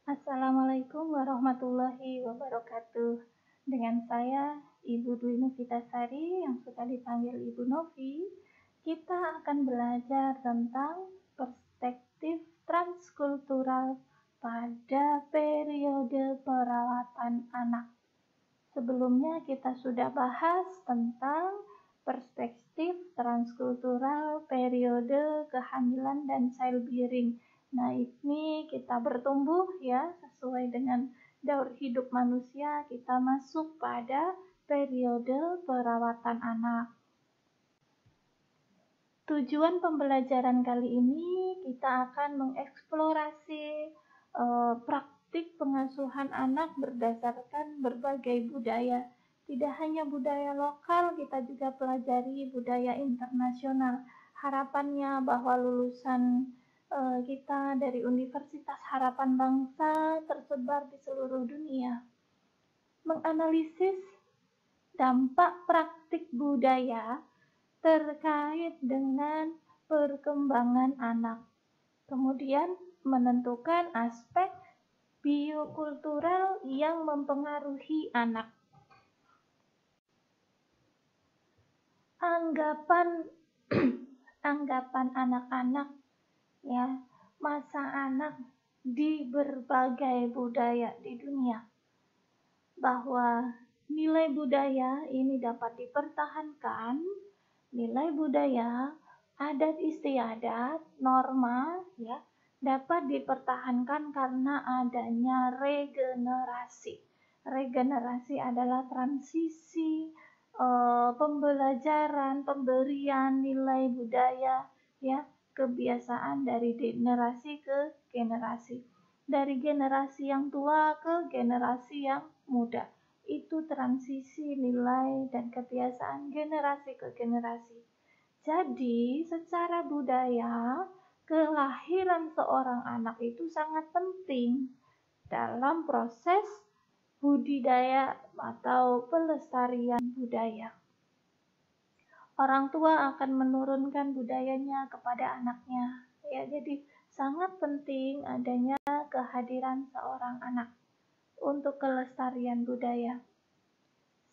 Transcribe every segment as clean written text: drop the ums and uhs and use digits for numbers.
Assalamualaikum warahmatullahi wabarakatuh. Dengan saya, Ibu Dwi Novitasari yang suka dipanggil Ibu Novi, kita akan belajar tentang perspektif transkultural pada periode perawatan anak. Sebelumnya kita sudah bahas tentang perspektif transkultural periode kehamilan dan childbearing. Nah, ini kita bertumbuh ya sesuai dengan daur hidup manusia, kita masuk pada periode perawatan anak. Tujuan pembelajaran kali ini kita akan mengeksplorasi praktik pengasuhan anak berdasarkan berbagai budaya. Tidak hanya budaya lokal, kita juga pelajari budaya internasional. Harapannya bahwa lulusan kita dari Universitas Harapan Bangsa tersebar di seluruh dunia menganalisis dampak praktik budaya terkait dengan perkembangan anak. Kemudian menentukan aspek biokultural yang mempengaruhi anak. Anggapan anak-anak ya, masa anak di berbagai budaya di dunia, bahwa nilai budaya ini dapat dipertahankan. Nilai budaya, adat istiadat, norma ya dapat dipertahankan karena adanya regenerasi. Regenerasi adalah transisi pembelajaran, pemberian nilai budaya ya, kebiasaan dari generasi ke generasi. Dari generasi yang tua ke generasi yang muda. Itu transisi nilai dan kebiasaan generasi ke generasi. Jadi, secara budaya, kelahiran seorang anak itu sangat penting dalam proses budidaya atau pelestarian budaya. Orang tua akan menurunkan budayanya kepada anaknya. Ya, jadi sangat penting adanya kehadiran seorang anak untuk kelestarian budaya.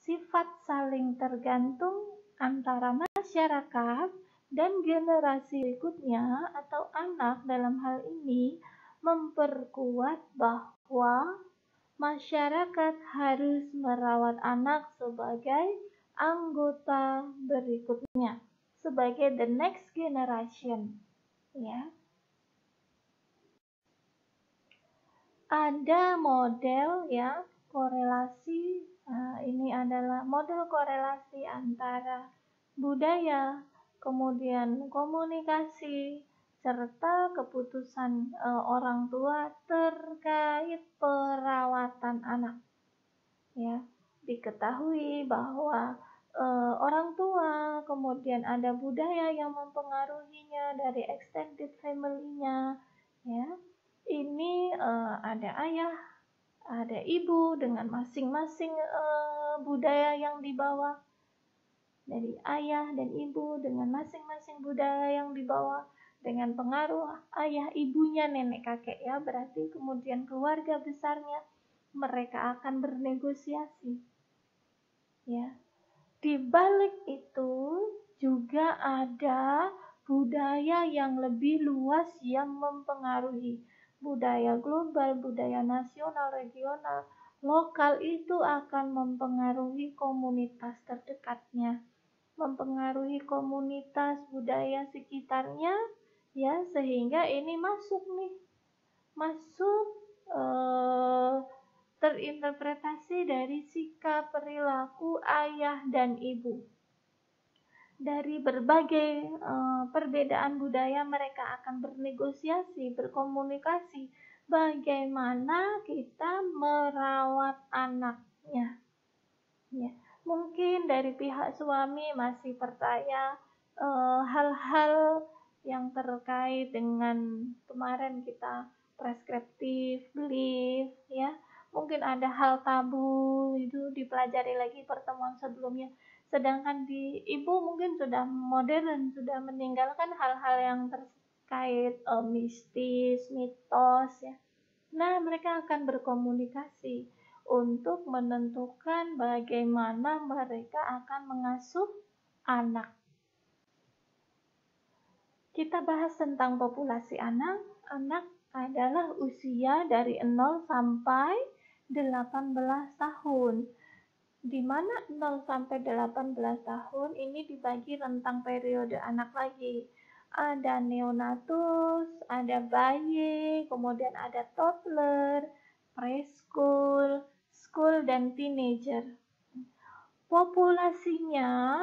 Sifat saling tergantung antara masyarakat dan generasi berikutnya atau anak dalam hal ini memperkuat bahwa masyarakat harus merawat anak sebagai anggota berikutnya, sebagai the next generation ya. Ada model ya korelasi. Ini adalah model korelasi antara budaya, kemudian komunikasi, serta keputusan orang tua terkait perawatan anak. Ya, diketahui bahwa orang tua, kemudian ada budaya yang mempengaruhinya dari extended family-nya, ya. Ini ada ayah, ada ibu dengan masing-masing budaya yang dibawa. Dari ayah dan ibu dengan masing-masing budaya yang dibawa, dengan pengaruh ayah ibunya nenek kakek ya, berarti kemudian keluarga besarnya mereka akan bernegosiasi. Ya. Di balik itu juga ada budaya yang lebih luas yang mempengaruhi. Budaya global, budaya nasional, regional, lokal itu akan mempengaruhi komunitas terdekatnya, mempengaruhi komunitas budaya sekitarnya ya, sehingga ini masuk terinterpretasi dari sikap perilaku ayah dan ibu. Dari berbagai perbedaan budaya mereka akan bernegosiasi, berkomunikasi bagaimana kita merawat anaknya. Ya, mungkin dari pihak suami masih percaya hal-hal yang terkait dengan kemarin kita preskriptif belief ya. Mungkin ada hal tabu itu dipelajari lagi pertemuan sebelumnya. Sedangkan di ibu mungkin sudah modern, sudah meninggalkan hal-hal yang terkait mistis, mitos ya. Nah, mereka akan berkomunikasi untuk menentukan bagaimana mereka akan mengasuh anak. Kita bahas tentang populasi anak. Anak adalah usia dari 0 sampai 18 tahun. Di mana 0 sampai 18 tahun ini dibagi rentang periode anak lagi. Ada neonatus, ada bayi, kemudian ada toddler, preschool, school, dan teenager. Populasinya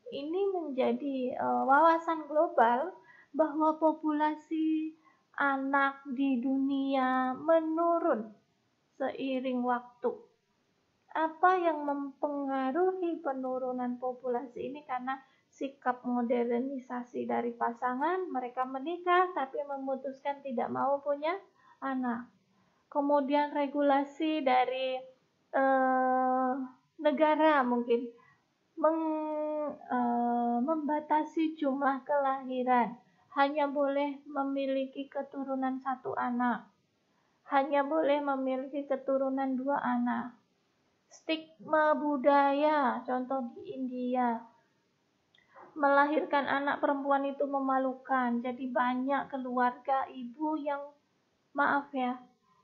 ini menjadi wawasan global bahwa populasi anak di dunia menurun seiring waktu. Apa yang mempengaruhi penurunan populasi ini? Karena sikap modernisasi dari pasangan, mereka menikah tapi memutuskan tidak mau punya anak. Kemudian regulasi dari negara mungkin membatasi jumlah kelahiran, hanya boleh memiliki keturunan 1 anak, hanya boleh memiliki keturunan 2 anak. Stigma budaya, contoh di India, melahirkan anak perempuan itu memalukan. Jadi banyak keluarga ibu yang, maaf ya,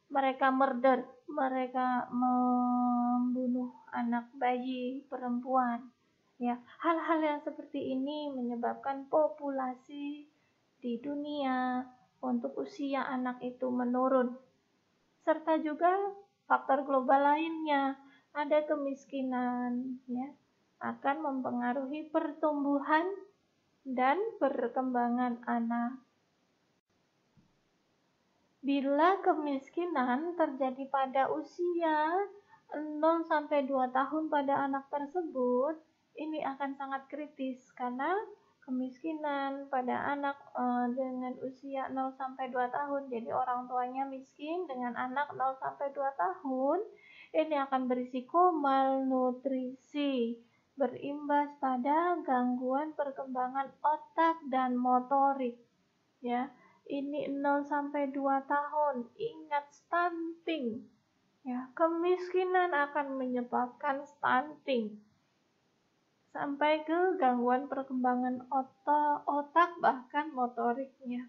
mereka murder, mereka membunuh anak bayi perempuan. Ya, hal-hal yang seperti ini menyebabkan populasi di dunia untuk usia anak itu menurun. Serta juga faktor global lainnya, ada kemiskinan, ya, akan mempengaruhi pertumbuhan dan perkembangan anak. Bila kemiskinan terjadi pada usia 0 sampai 2 tahun pada anak tersebut, ini akan sangat kritis karena kemiskinan pada anak dengan usia 0 sampai 2 tahun, jadi orang tuanya miskin dengan anak 0 sampai 2 tahun, ini akan berisiko malnutrisi, berimbas pada gangguan perkembangan otak dan motorik. Ya, ini 0 sampai 2 tahun, ingat stunting. Ya, kemiskinan akan menyebabkan stunting sampai ke gangguan perkembangan otak bahkan motoriknya.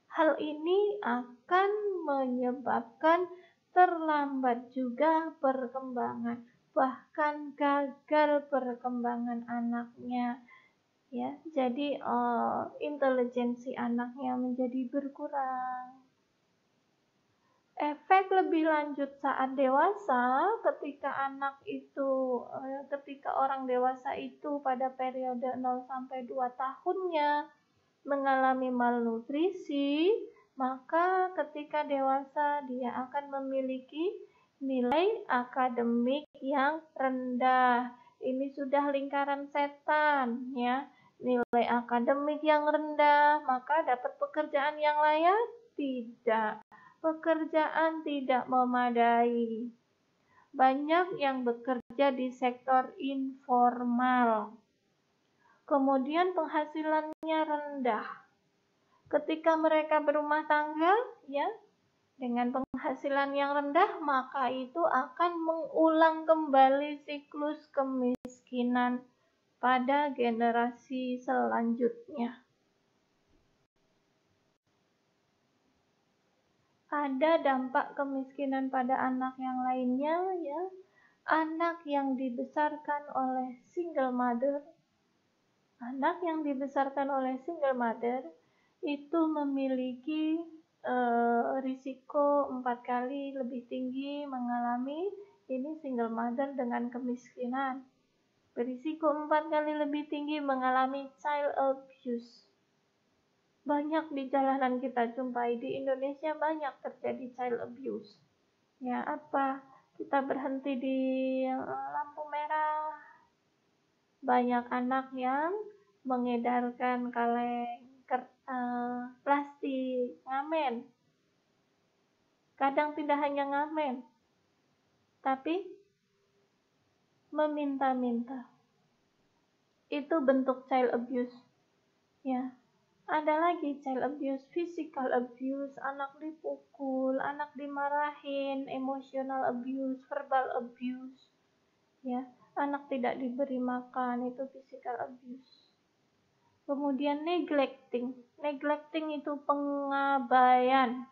Hal ini akan menyebabkan terlambat juga perkembangan, bahkan gagal perkembangan anaknya. Ya, jadi intelijensi anaknya menjadi berkurang. Efek lebih lanjut saat dewasa, ketika orang dewasa itu pada periode 0 sampai 2 tahunnya mengalami malnutrisi, maka ketika dewasa dia akan memiliki nilai akademik yang rendah. Ini sudah lingkaran setan, ya. Nilai akademik yang rendah, maka dapat pekerjaan yang layak? Tidak. Pekerjaan tidak memadai. Banyak yang bekerja di sektor informal. Kemudian penghasilannya rendah. Ketika mereka berumah tangga, ya, dengan penghasilan yang rendah, maka itu akan mengulang kembali siklus kemiskinan pada generasi selanjutnya. Ada dampak kemiskinan pada anak yang lainnya, ya. Anak yang dibesarkan oleh single mother. Anak yang dibesarkan oleh single mother itu memiliki risiko 4 kali lebih tinggi mengalami ini single mother dengan kemiskinan. Berisiko 4 kali lebih tinggi mengalami child abuse. Banyak di jalanan kita jumpai, di Indonesia banyak terjadi child abuse. Ya, apa? Kita berhenti di lampu merah. Banyak anak yang mengedarkan kaleng plastik, ngamen. Kadang tidak hanya ngamen, tapi meminta-minta. Itu bentuk child abuse. Ya. Ada lagi child abuse, physical abuse, anak dipukul, anak dimarahin, emotional abuse, verbal abuse, ya, anak tidak diberi makan, itu physical abuse. Kemudian neglecting itu pengabaian.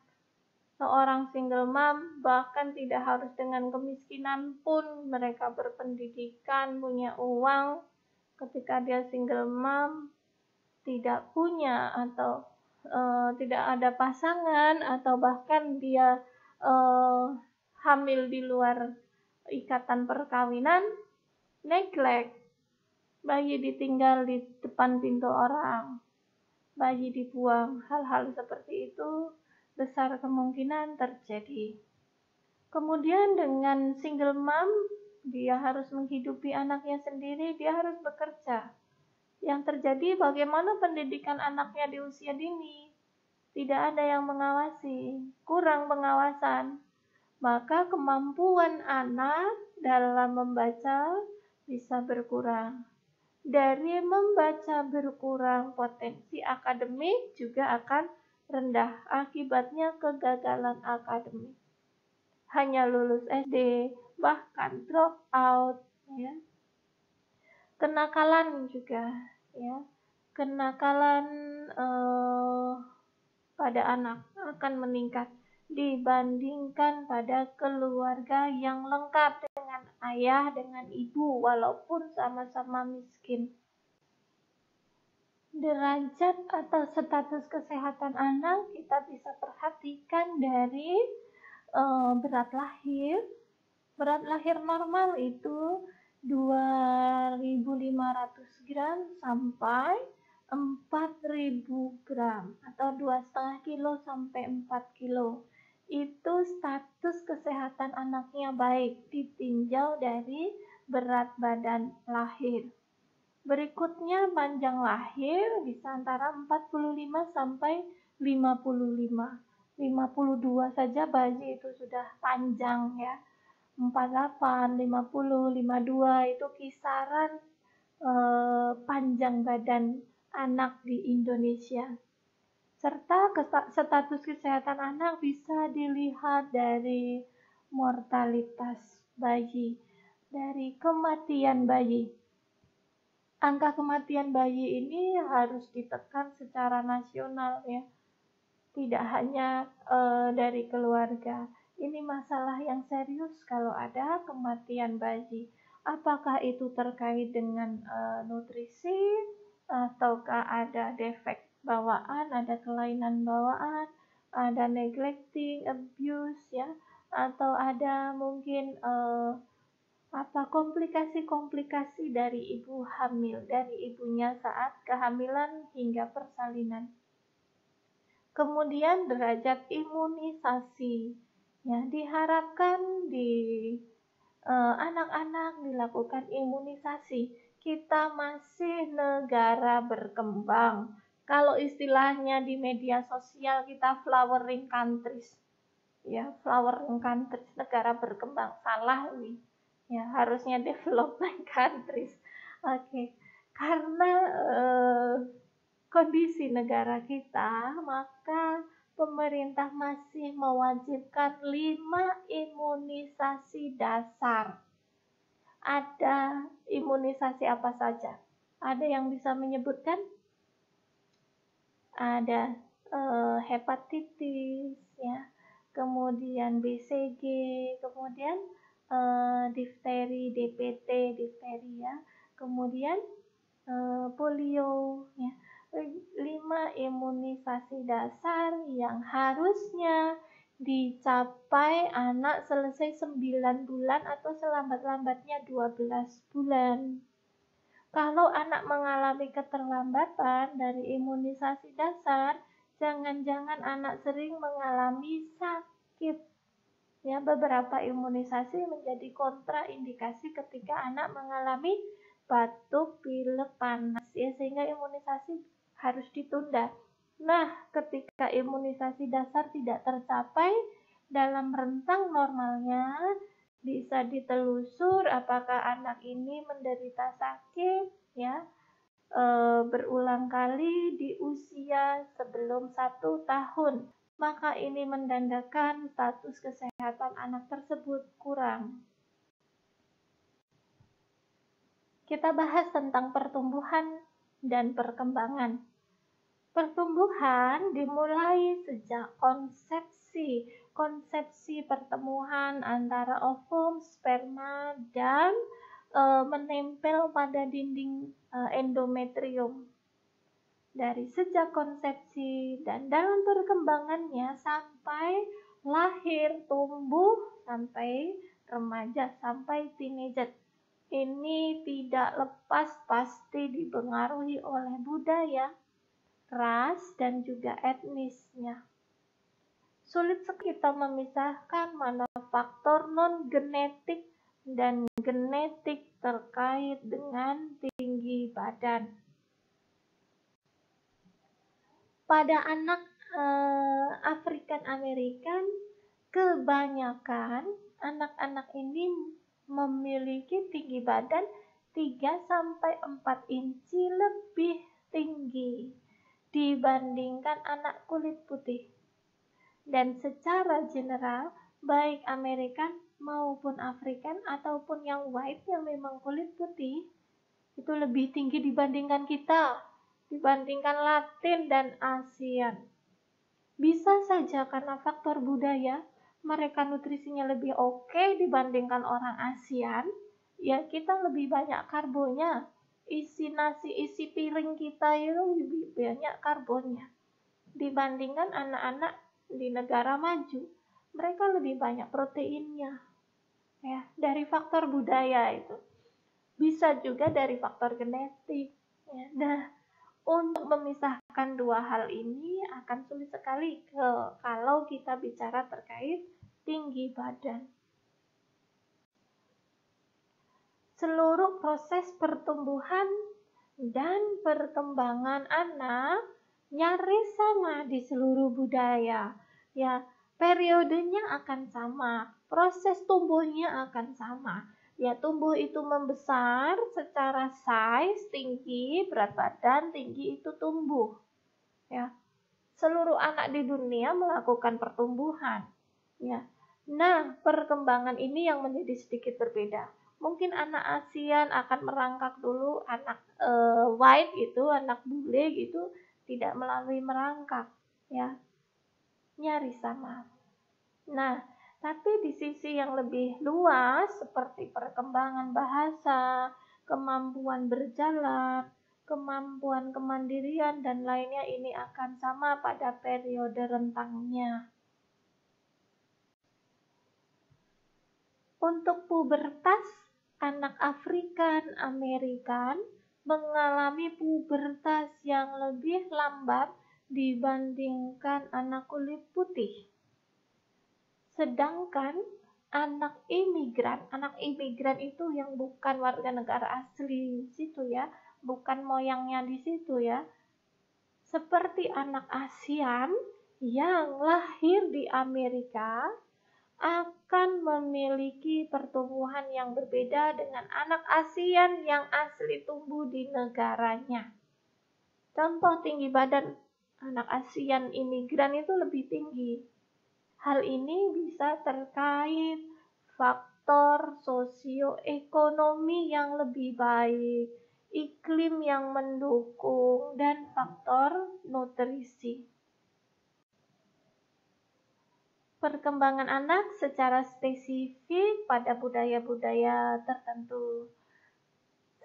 Seorang single mom bahkan tidak harus dengan kemiskinan pun mereka berpendidikan, punya uang. Ketika dia single mom, tidak punya atau tidak ada pasangan, atau bahkan dia hamil di luar ikatan perkawinan, neglect. Bayi ditinggal di depan pintu orang, bayi dibuang, hal-hal seperti itu besar kemungkinan terjadi. Kemudian dengan single mom, dia harus menghidupi anaknya sendiri, dia harus bekerja. Yang terjadi, bagaimana pendidikan anaknya di usia dini? Tidak ada yang mengawasi, kurang pengawasan. Maka kemampuan anak dalam membaca bisa berkurang. Dari membaca berkurang, potensi akademik juga akan rendah. Akibatnya kegagalan akademik. Hanya lulus SD, bahkan drop out, ya. Kenakalan juga, ya. Kenakalan pada anak akan meningkat dibandingkan pada keluarga yang lengkap dengan ayah, dengan ibu, walaupun sama-sama miskin. Derajat atau status kesehatan anak kita bisa perhatikan dari berat lahir. Berat lahir normal itu 2.500 gram sampai 4.000 gram atau 2,5 kilo sampai 4 kilo. Itu status kesehatan anaknya baik, ditinjau dari berat badan lahir. Berikutnya panjang lahir bisa antara 45 sampai 55. 52 saja bayi itu sudah panjang, ya. 48, 50, 52 itu kisaran panjang badan anak di Indonesia. Serta status kesehatan anak bisa dilihat dari mortalitas bayi, dari kematian bayi. Angka kematian bayi ini harus ditekan secara nasional, ya. Tidak hanya dari keluarga. Ini masalah yang serius kalau ada kematian bayi. Apakah itu terkait dengan nutrisi, ataukah ada defek bawaan, ada kelainan bawaan, ada neglecting, abuse, ya, atau ada mungkin komplikasi-komplikasi dari ibu hamil, dari ibunya saat kehamilan hingga persalinan. Kemudian derajat imunisasi, ya, diharapkan di anak-anak dilakukan imunisasi. Kita masih negara berkembang. Kalau istilahnya di media sosial kita flowering countries, ya, flowering countries, negara berkembang, salah ini. Ya, harusnya development countries. Oke. Karena kondisi negara kita, maka pemerintah masih mewajibkan 5 imunisasi dasar. Ada imunisasi apa saja? Ada yang bisa menyebutkan? Ada hepatitis, ya, kemudian BCG, kemudian difteri, DPT, difteria, kemudian polio, ya. 5 imunisasi dasar yang harusnya dicapai anak selesai 9 bulan atau selambat-lambatnya 12 bulan. Kalau anak mengalami keterlambatan dari imunisasi dasar, jangan-jangan anak sering mengalami sakit. Ya, beberapa imunisasi menjadi kontraindikasi ketika anak mengalami batuk, pilek, panas, ya, sehingga imunisasi harus ditunda. Nah, ketika imunisasi dasar tidak tercapai dalam rentang normalnya, bisa ditelusur apakah anak ini menderita sakit, ya, berulang kali di usia sebelum 1 tahun. Maka ini menandakan status kesehatan anak tersebut kurang. Kita bahas tentang pertumbuhan dan perkembangan. Pertumbuhan dimulai sejak konsepsi pertemuan antara ovum, sperma, dan menempel pada dinding endometrium. Dari sejak konsepsi dan dalam perkembangannya sampai lahir, tumbuh, sampai remaja, sampai teenager. Ini tidak lepas pasti dipengaruhi oleh budaya, ras, dan juga etnisnya. Sulit sekali kita memisahkan mana faktor non-genetik dan genetik terkait dengan tinggi badan. Pada anak African American, kebanyakan anak-anak ini memiliki tinggi badan 3-4 inci lebih tinggi dibandingkan anak kulit putih. Dan secara general, baik American maupun African ataupun yang white yang memang kulit putih, itu lebih tinggi dibandingkan kita, dibandingkan Latin dan ASEAN. Bisa saja karena faktor budaya, mereka nutrisinya lebih oke dibandingkan orang ASEAN, ya kita lebih banyak karbonya. Isi nasi, isi piring kita itu lebih banyak karbonnya dibandingkan anak-anak di negara maju. Mereka lebih banyak proteinnya. Ya, dari faktor budaya itu. Bisa juga dari faktor genetik. Ya. Nah, untuk memisahkan dua hal ini akan sulit sekali kalau kita bicara terkait tinggi badan. Seluruh proses pertumbuhan dan perkembangan anak nyaris sama di seluruh budaya. Ya, periodenya akan sama, proses tumbuhnya akan sama. Ya, tumbuh itu membesar secara size, tinggi, berat badan, tinggi itu tumbuh. Ya, seluruh anak di dunia melakukan pertumbuhan. Ya, nah perkembangan ini yang menjadi sedikit berbeda. Mungkin anak ASEAN akan merangkak dulu, anak white itu, anak bule gitu tidak melalui merangkak. Ya, nyaris sama. Nah, tapi di sisi yang lebih luas seperti perkembangan bahasa, kemampuan berjalan, kemampuan kemandirian, dan lainnya ini akan sama pada periode rentangnya. Untuk pubertas, anak African American mengalami pubertas yang lebih lambat dibandingkan anak kulit putih. Sedangkan anak imigran itu yang bukan warga negara asli situ ya, bukan moyangnya di situ ya. Seperti anak ASEAN yang lahir di Amerika akan memiliki pertumbuhan yang berbeda dengan anak ASEAN yang asli tumbuh di negaranya. Contoh tinggi badan anak ASEAN imigran itu lebih tinggi. Hal ini bisa terkait faktor sosioekonomi yang lebih baik, iklim yang mendukung, dan faktor nutrisi. Perkembangan anak secara spesifik pada budaya-budaya tertentu.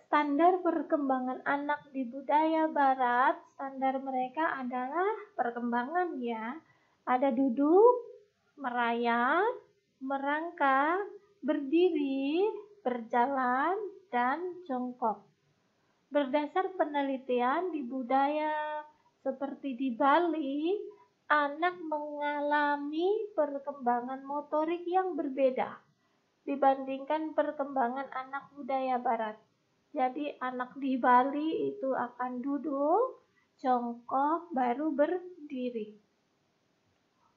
Standar perkembangan anak di budaya barat, standar mereka adalah perkembangan ya. Ada duduk, merayap, merangkak, berdiri, berjalan, dan jongkok. Berdasar penelitian di budaya seperti di Bali, anak mengalami perkembangan motorik yang berbeda dibandingkan perkembangan anak budaya barat. Jadi anak di Bali itu akan duduk, jongkok, baru berdiri.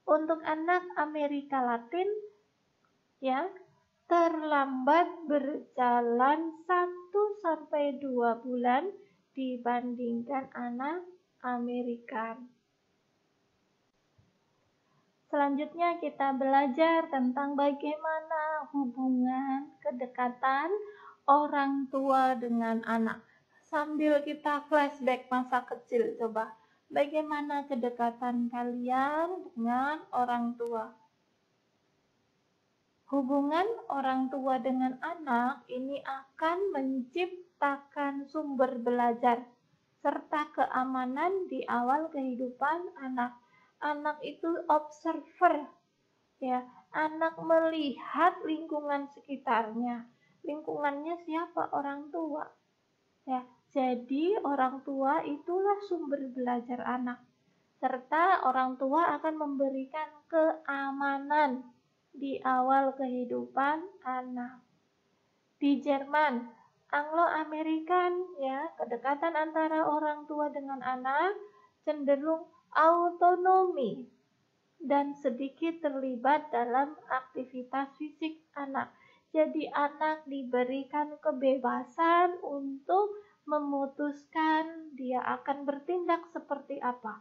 Untuk anak Amerika Latin, ya, terlambat berjalan 1-2 bulan dibandingkan anak Amerikan. Selanjutnya kita belajar tentang bagaimana hubungan kedekatan orang tua dengan anak. Sambil kita flashback masa kecil, coba. Bagaimana kedekatan kalian dengan orang tua? Hubungan orang tua dengan anak ini akan menciptakan sumber belajar serta keamanan di awal kehidupan anak. Anak itu observer, ya. Anak melihat lingkungan sekitarnya. Lingkungannya siapa? Orang tua. Ya, jadi orang tua itulah sumber belajar anak. Serta orang tua akan memberikan keamanan di awal kehidupan anak. Di Jerman, Anglo-Amerikan, ya, kedekatan antara orang tua dengan anak cenderung autonomi dan sedikit terlibat dalam aktivitas fisik anak. Jadi anak diberikan kebebasan untuk memutuskan dia akan bertindak seperti apa.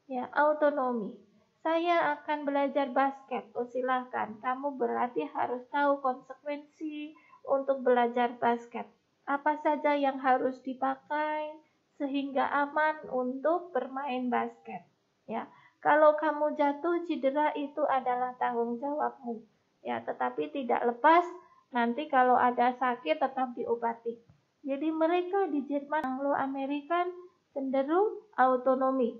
Ya, autonomi. Saya akan belajar basket. Oh, silahkan. Kamu berarti harus tahu konsekuensi untuk belajar basket. Apa saja yang harus dipakai sehingga aman untuk bermain basket. Ya, kalau kamu jatuh cedera itu adalah tanggung jawabmu. Ya, tetapi tidak lepas nanti kalau ada sakit tetap diobati. Jadi mereka di Jerman Anglo-Amerikan cenderung autonomi.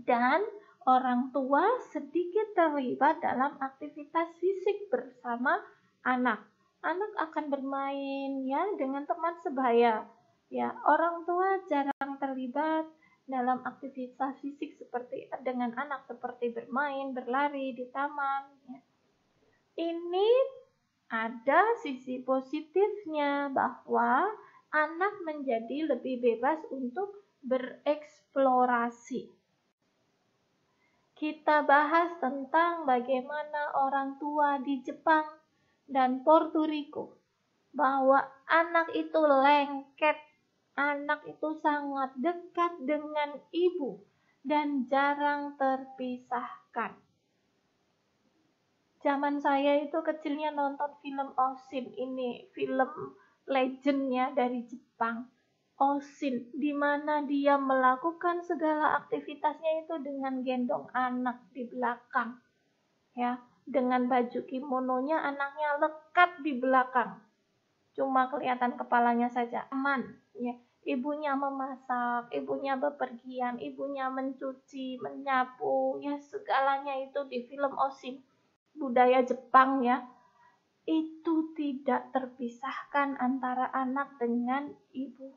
Dan orang tua sedikit terlibat dalam aktivitas fisik bersama anak. Anak akan bermain ya dengan teman sebaya. Ya, orang tua jarang terlibat dalam aktivitas fisik seperti dengan anak seperti bermain, berlari di taman. Ya. Ini ada sisi positifnya bahwa anak menjadi lebih bebas untuk bereksplorasi. Kita bahas tentang bagaimana orang tua di Jepang dan Porto Rico, bahwa anak itu lengket, anak itu sangat dekat dengan ibu dan jarang terpisahkan. Zaman saya itu kecilnya nonton film Oshin, ini film legendnya dari Jepang. Oshin, di mana dia melakukan segala aktivitasnya itu dengan gendong anak di belakang. Ya, dengan baju kimononya anaknya lekat di belakang. Cuma kelihatan kepalanya saja, aman, ya. Ibunya memasak, ibunya bepergian, ibunya mencuci, menyapu, ya segalanya itu di film Oshin. Budaya Jepang ya. Itu tidak terpisahkan antara anak dengan ibu.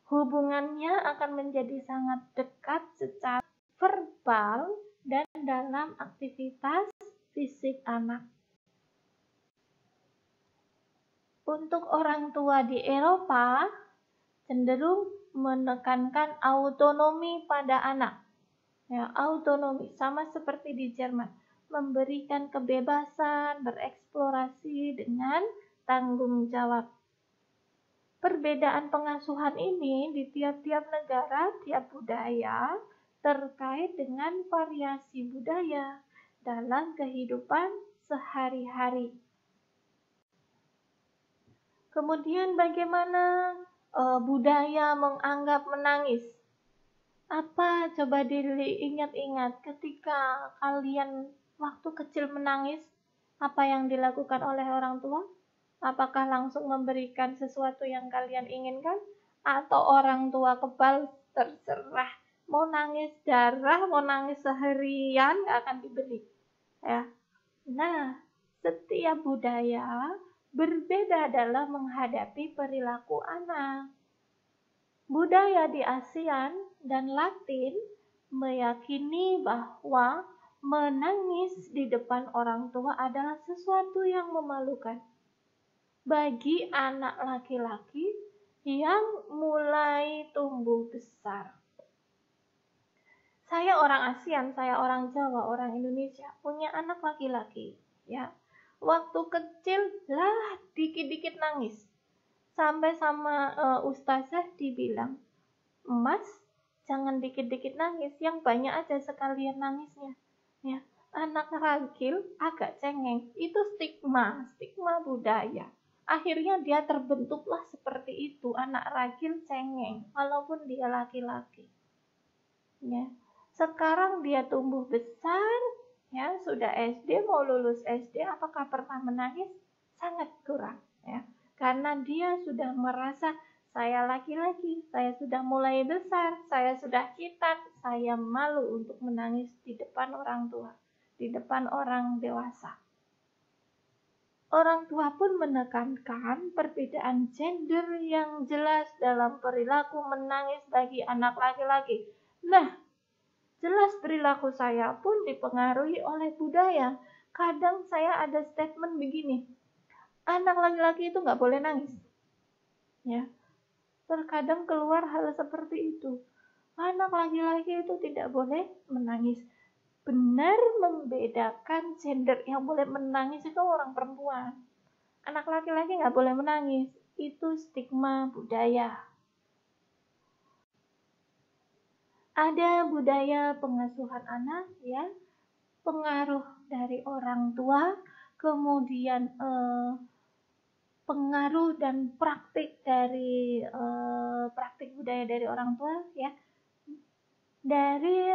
Hubungannya akan menjadi sangat dekat secara verbal dan dalam aktivitas fisik anak. Untuk orang tua di Eropa, cenderung menekankan autonomi pada anak. Ya, autonomi, sama seperti di Jerman. Memberikan kebebasan, bereksplorasi dengan tanggung jawab. Perbedaan pengasuhan ini di tiap-tiap negara, tiap budaya, terkait dengan variasi budaya dalam kehidupan sehari-hari. Kemudian bagaimana budaya menganggap menangis? Apa coba diingat-ingat ketika kalian waktu kecil menangis, apa yang dilakukan oleh orang tua? Apakah langsung memberikan sesuatu yang kalian inginkan? Atau orang tua kebal, terserah. Mau nangis darah, mau nangis seharian, gak akan diberi. Ya. Nah, setiap budaya berbeda dalam menghadapi perilaku anak. Budaya di ASEAN dan Latin meyakini bahwa menangis di depan orang tua adalah sesuatu yang memalukan bagi anak laki-laki yang mulai tumbuh besar. Saya orang ASEAN, saya orang Jawa, orang Indonesia, punya anak laki-laki, ya. Waktu kecil lah dikit-dikit nangis. Sampai sama ustazah dibilang, "Mas, jangan dikit-dikit nangis, yang banyak aja sekalian nangisnya." Ya, anak ragil agak cengeng, itu stigma budaya. Akhirnya dia terbentuklah seperti itu, anak ragil cengeng, walaupun dia laki-laki. Ya, sekarang dia tumbuh besar, ya sudah SD, mau lulus SD, apakah pernah menangis? Sangat kurang, ya, karena dia sudah merasa saya laki-laki, saya sudah mulai besar, saya sudah kitat, saya malu untuk menangis di depan orang tua, di depan orang dewasa. Orang tua pun menekankan perbedaan gender yang jelas dalam perilaku menangis bagi anak laki-laki. Nah, jelas perilaku saya pun dipengaruhi oleh budaya. Kadang saya ada statement begini, anak laki-laki itu nggak boleh nangis. Ya, terkadang keluar hal seperti itu. Anak laki-laki itu tidak boleh menangis. Benar membedakan gender, yang boleh menangis itu orang perempuan. Anak laki-laki nggak boleh menangis. Itu stigma budaya. Ada budaya pengasuhan anak, ya, pengaruh dari orang tua, kemudian pengaruh dan praktik dari praktik budaya dari orang tua, ya, dari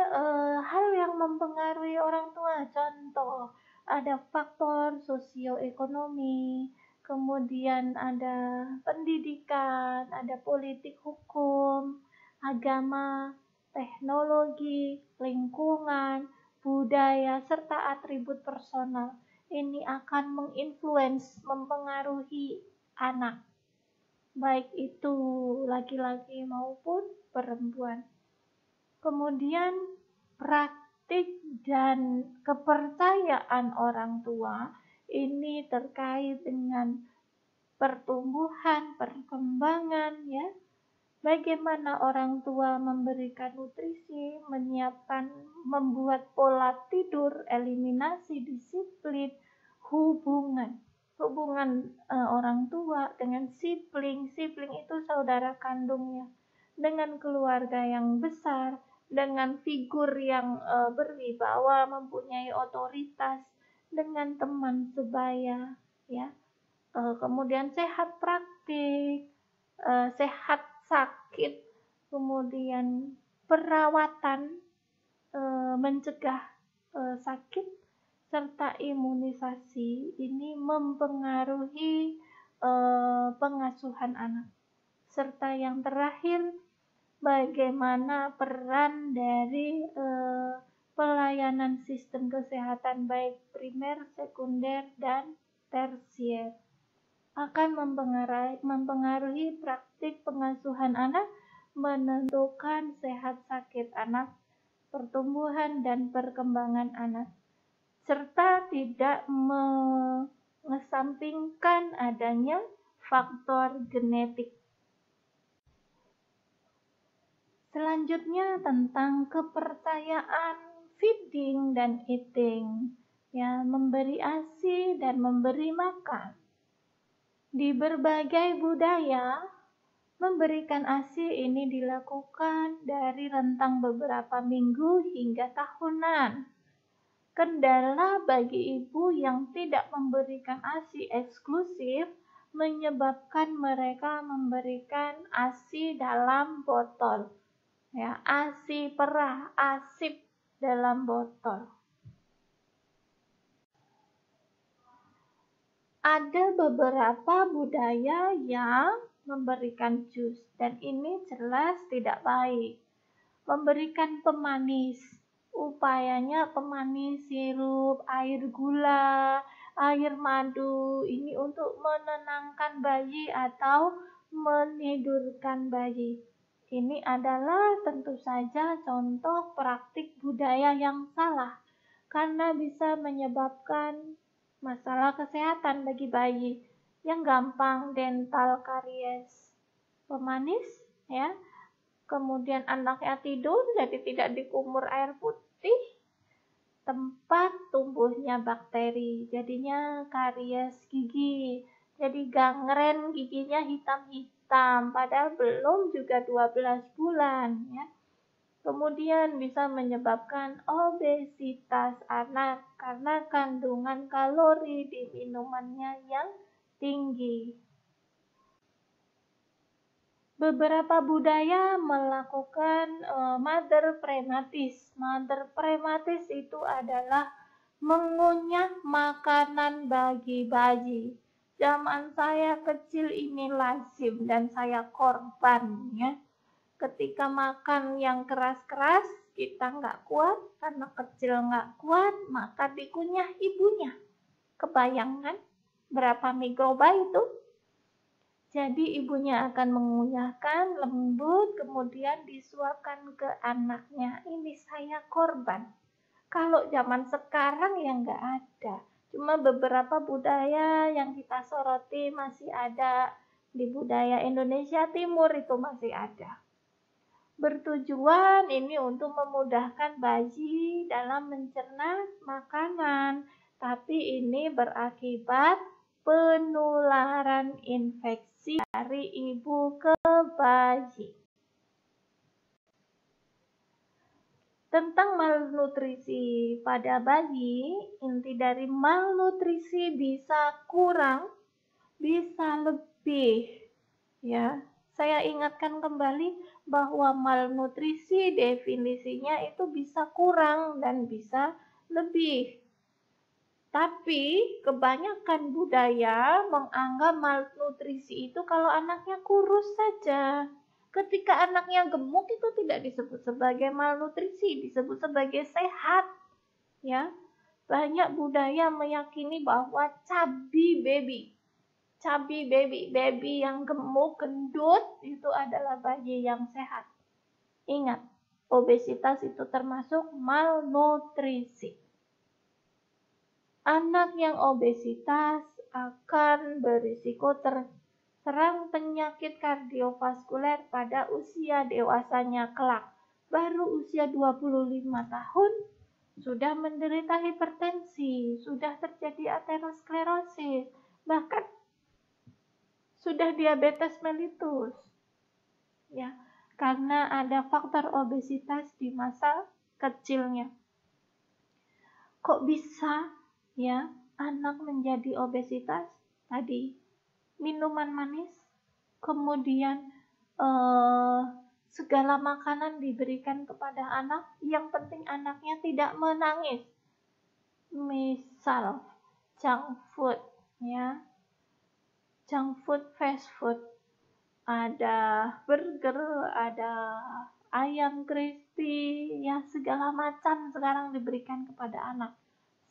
hal yang mempengaruhi orang tua. Contoh, ada faktor sosioekonomi, kemudian ada pendidikan, ada politik hukum, agama, teknologi, lingkungan, budaya, serta atribut personal. Ini akan menginfluence, mempengaruhi anak, baik itu laki-laki maupun perempuan. Kemudian praktik dan kepercayaan orang tua ini terkait dengan pertumbuhan, perkembangan, ya. Bagaimana orang tua memberikan nutrisi, menyiapkan, membuat pola tidur, eliminasi, disiplin, hubungan orang tua dengan sibling itu saudara kandungnya, dengan keluarga yang besar, dengan figur yang berwibawa, mempunyai otoritas, dengan teman sebaya, ya. Kemudian sehat praktik, sehat sakit, kemudian perawatan, mencegah sakit, serta imunisasi. Ini mempengaruhi pengasuhan anak. Serta yang terakhir, bagaimana peran dari pelayanan sistem kesehatan baik primer, sekunder, dan tersier akan mempengaruhi praktik pengasuhan anak, menentukan sehat sakit anak, pertumbuhan dan perkembangan anak, serta tidak mengesampingkan adanya faktor genetik. Selanjutnya tentang kepercayaan feeding dan eating, ya, memberi ASI dan memberi makan. Di berbagai budaya, memberikan ASI ini dilakukan dari rentang beberapa minggu hingga tahunan. Kendala bagi ibu yang tidak memberikan ASI eksklusif menyebabkan mereka memberikan ASI dalam botol. Ya, ASI perah, ASIP dalam botol. Ada beberapa budaya yang memberikan jus, dan ini jelas tidak baik. Memberikan pemanis, upayanya pemanis sirup, air gula, air madu, ini untuk menenangkan bayi atau menidurkan bayi. Ini adalah tentu saja contoh praktik budaya yang salah, karena bisa menyebabkan masalah kesehatan bagi bayi, yang gampang dental karies. Pemanis, ya, kemudian anaknya tidur jadi tidak dikumur air putih, tempat tumbuhnya bakteri, jadinya karies gigi, Jadi gangren, giginya hitam-hitam, padahal belum juga 12 bulan ya. Kemudian bisa menyebabkan obesitas anak karena kandungan kalori di minumannya yang tinggi. Beberapa budaya melakukan mother prematis. Mother prematis itu adalah mengunyah makanan bagi bayi. Zaman saya kecil ini lazim dan saya korban ya. Ketika makan yang keras-keras, kita nggak kuat, anak kecil nggak kuat, maka dikunyah ibunya. Kebayangkan berapa mikroba itu? Jadi ibunya akan mengunyahkan lembut, kemudian disuapkan ke anaknya. Ini saya korban. Kalau zaman sekarang ya nggak ada. Cuma beberapa budaya yang kita soroti masih ada. Di budaya Indonesia Timur itu masih ada. Bertujuan ini untuk memudahkan bayi dalam mencerna makanan. Tapi ini berakibat penularan infeksi dari ibu ke bayi. Tentang malnutrisi pada bayi, inti dari malnutrisi bisa kurang, bisa lebih. Ya, saya ingatkan kembali bahwa malnutrisi definisinya itu bisa kurang dan bisa lebih. Tapi kebanyakan budaya menganggap malnutrisi itu kalau anaknya kurus saja. Ketika anaknya gemuk itu tidak disebut sebagai malnutrisi, disebut sebagai sehat. Ya, banyak budaya meyakini bahwa chubby baby yang gemuk, gendut itu adalah bayi yang sehat. Ingat, obesitas itu termasuk malnutrisi. Anak yang obesitas akan berisiko terserang penyakit kardiovaskuler pada usia dewasanya kelak. Baru usia 25 tahun sudah menderita hipertensi, sudah terjadi aterosklerosis, bahkan sudah diabetes mellitus. Ya, karena ada faktor obesitas di masa kecilnya. Kok bisa ya anak menjadi obesitas? Tadi minuman manis, kemudian segala makanan diberikan kepada anak, yang penting anaknya tidak menangis. Misal junk food ya, junk food, fast food, ada burger, ada ayam crispy, ya segala macam sekarang diberikan kepada anak.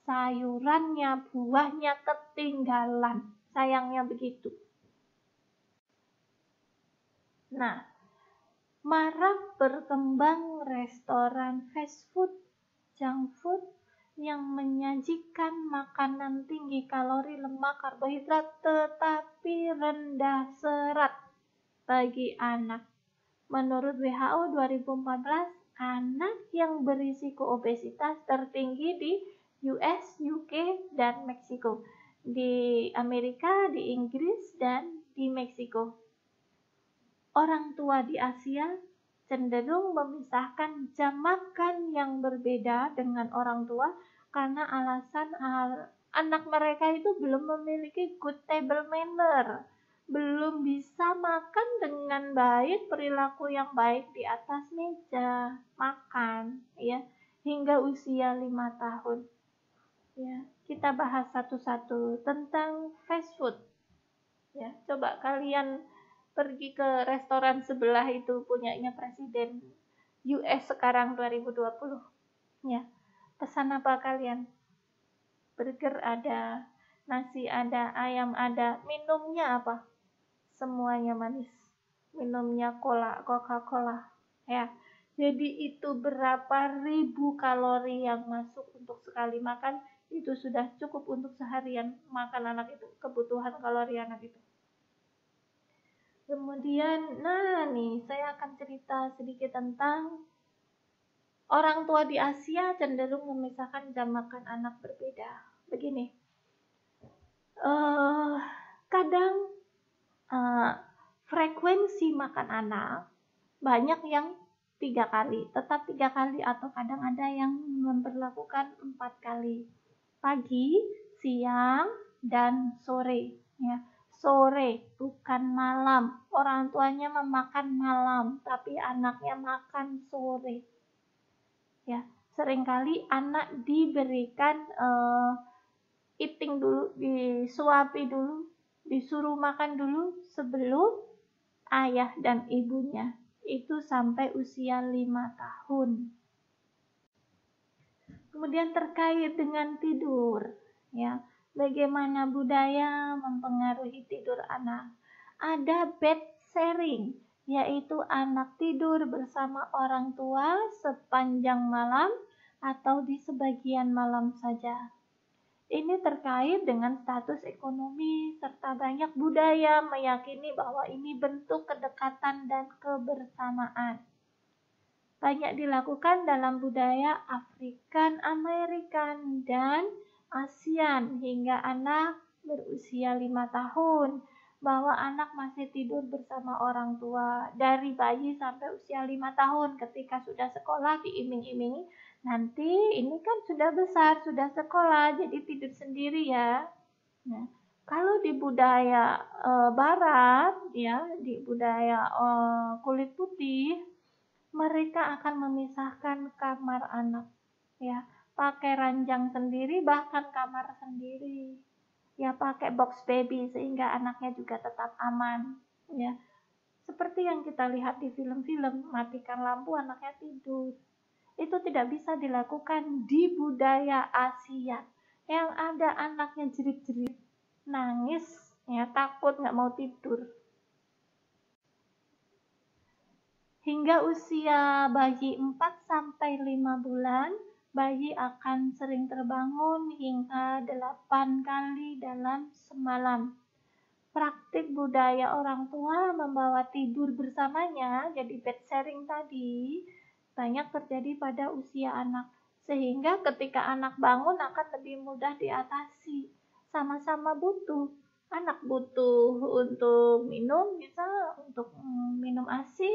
Sayurannya, buahnya ketinggalan. Sayangnya begitu. Nah, marak berkembang restoran fast food, junk food yang menyajikan makanan tinggi kalori, lemak, karbohidrat tetapi rendah serat bagi anak. Menurut WHO 2014, anak yang berisiko obesitas tertinggi di US, UK, dan Meksiko. Di Amerika, di Inggris, dan di Meksiko. Orang tua di Asia cenderung memisahkan jam makan yang berbeda dengan orang tua karena alasan anak mereka itu belum memiliki good table manner, belum bisa makan dengan baik, perilaku yang baik di atas meja makan ya, hingga usia 5 tahun. Ya, kita bahas satu-satu tentang fast food. Ya, coba kalian pergi ke restoran sebelah itu punyanya presiden US sekarang 2020. Ya, pesan apa kalian? Burger ada, nasi ada, ayam ada, minumnya apa? Semuanya manis. Minumnya Coca-Cola. Ya. Jadi itu berapa ribu kalori yang masuk untuk sekali makan, itu sudah cukup untuk seharian makan anak itu, kebutuhan kalori anak itu. Kemudian, nah nih, saya akan cerita sedikit tentang orang tua di Asia cenderung memisahkan jam makan anak berbeda. Begini, Kadang frekuensi makan anak banyak yang 3 kali, tetap 3 kali, atau kadang ada yang memperlakukan 4 kali. Pagi, siang, dan sore. Ya. Sore, bukan malam. Orang tuanya memakan malam, tapi anaknya makan sore. Ya, seringkali anak diberikan eating dulu, disuapi dulu, disuruh makan dulu sebelum ayah dan ibunya. Itu sampai usia 5 tahun. Kemudian terkait dengan tidur, ya, bagaimana budaya mempengaruhi tidur anak. Ada bed sharing, yaitu anak tidur bersama orang tua sepanjang malam atau di sebagian malam saja. Ini terkait dengan status ekonomi serta banyak budaya meyakini bahwa ini bentuk kedekatan dan kebersamaan. Banyak dilakukan dalam budaya African American dan ASEAN hingga anak berusia 5 tahun, bahwa anak masih tidur bersama orang tua dari bayi sampai usia 5 tahun. Ketika sudah sekolah diiming-imingi, nanti ini kan sudah besar, sudah sekolah, jadi tidur sendiri ya. Nah, kalau di budaya barat, ya, di budaya kulit putih, mereka akan memisahkan kamar anak, ya, pakai ranjang sendiri, bahkan kamar sendiri, ya, pakai box baby sehingga anaknya juga tetap aman, ya. Seperti yang kita lihat di film-film, matikan lampu anaknya tidur. Itu tidak bisa dilakukan di budaya Asia yang ada anaknya jerit-jerit, nangis, ya, takut nggak mau tidur. Hingga usia bayi 4-5 bulan, bayi akan sering terbangun hingga 8 kali dalam semalam. Praktik budaya orang tua membawa tidur bersamanya, jadi bed sharing tadi, banyak terjadi pada usia anak. Sehingga ketika anak bangun akan lebih mudah diatasi. Sama-sama butuh. Anak butuh untuk minum, misal untuk minum ASI,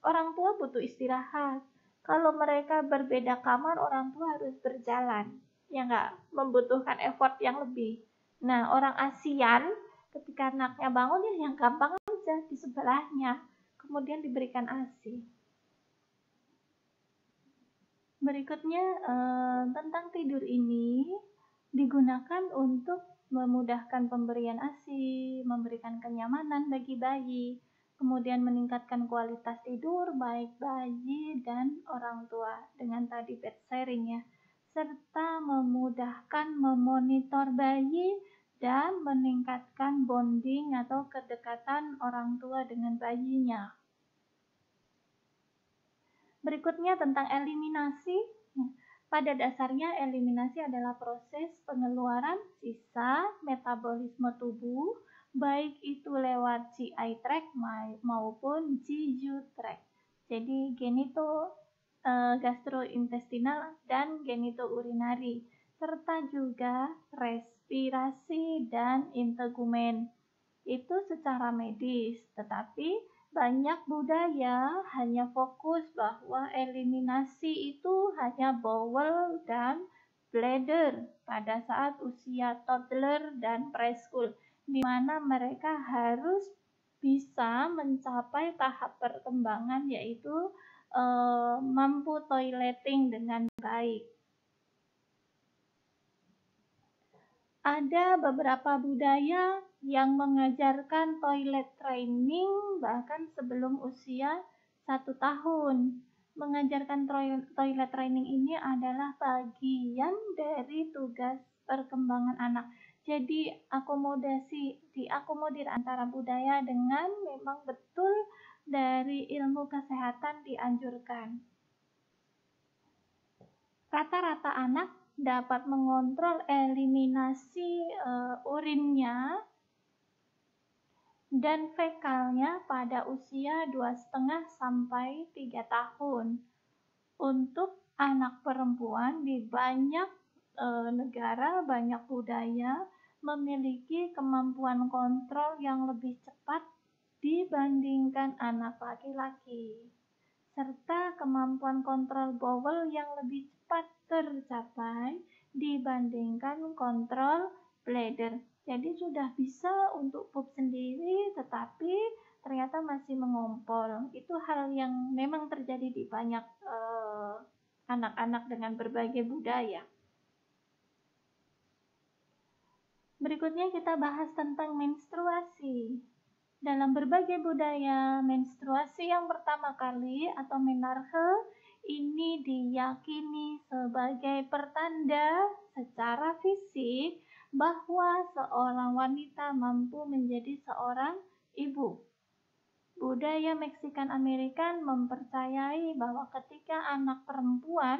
orang tua butuh istirahat. Kalau mereka berbeda kamar, orang tua harus berjalan. Ya nggak, membutuhkan effort yang lebih. Nah, orang ASEAN ketika anaknya bangun, ya yang gampang aja di sebelahnya, kemudian diberikan ASI. Berikutnya tentang tidur ini digunakan untuk memudahkan pemberian ASI, memberikan kenyamanan bagi bayi, kemudian meningkatkan kualitas tidur baik bayi dan orang tua dengan tadi bed sharing, ya, serta memudahkan memonitor bayi dan meningkatkan bonding atau kedekatan orang tua dengan bayinya. Berikutnya tentang eliminasi. Pada dasarnya eliminasi adalah proses pengeluaran sisa metabolisme tubuh, baik itu lewat GI tract maupun GU tract. Jadi gastrointestinal dan genitourinary, serta juga respirasi dan integumen. Itu secara medis, tetapi banyak budaya hanya fokus bahwa eliminasi itu hanya bowel dan bladder pada saat usia toddler dan preschool, di mana mereka harus bisa mencapai tahap perkembangan, yaitu mampu toileting dengan baik. Ada beberapa budaya yang mengajarkan toilet training bahkan sebelum usia 1 tahun. Mengajarkan toilet training ini adalah bagian dari tugas perkembangan anak. Jadi diakomodir antara budaya dengan memang betul dari ilmu kesehatan dianjurkan. Rata-rata anak dapat mengontrol eliminasi urinnya dan fekalnya pada usia 2,5-3 tahun. Untuk anak perempuan di banyak negara, banyak budaya, memiliki kemampuan kontrol yang lebih cepat dibandingkan anak laki-laki, serta kemampuan kontrol bowel yang lebih cepat tercapai dibandingkan kontrol bladder. Jadi sudah bisa untuk pup sendiri, tetapi ternyata masih mengompol. Itu hal yang memang terjadi di banyak anak-anak dengan berbagai budaya. Berikutnya kita bahas tentang menstruasi. Dalam berbagai budaya, menstruasi yang pertama kali atau menarche ini diyakini sebagai pertanda secara fisik bahwa seorang wanita mampu menjadi seorang ibu. Budaya Meksikan Amerikan mempercayai bahwa ketika anak perempuan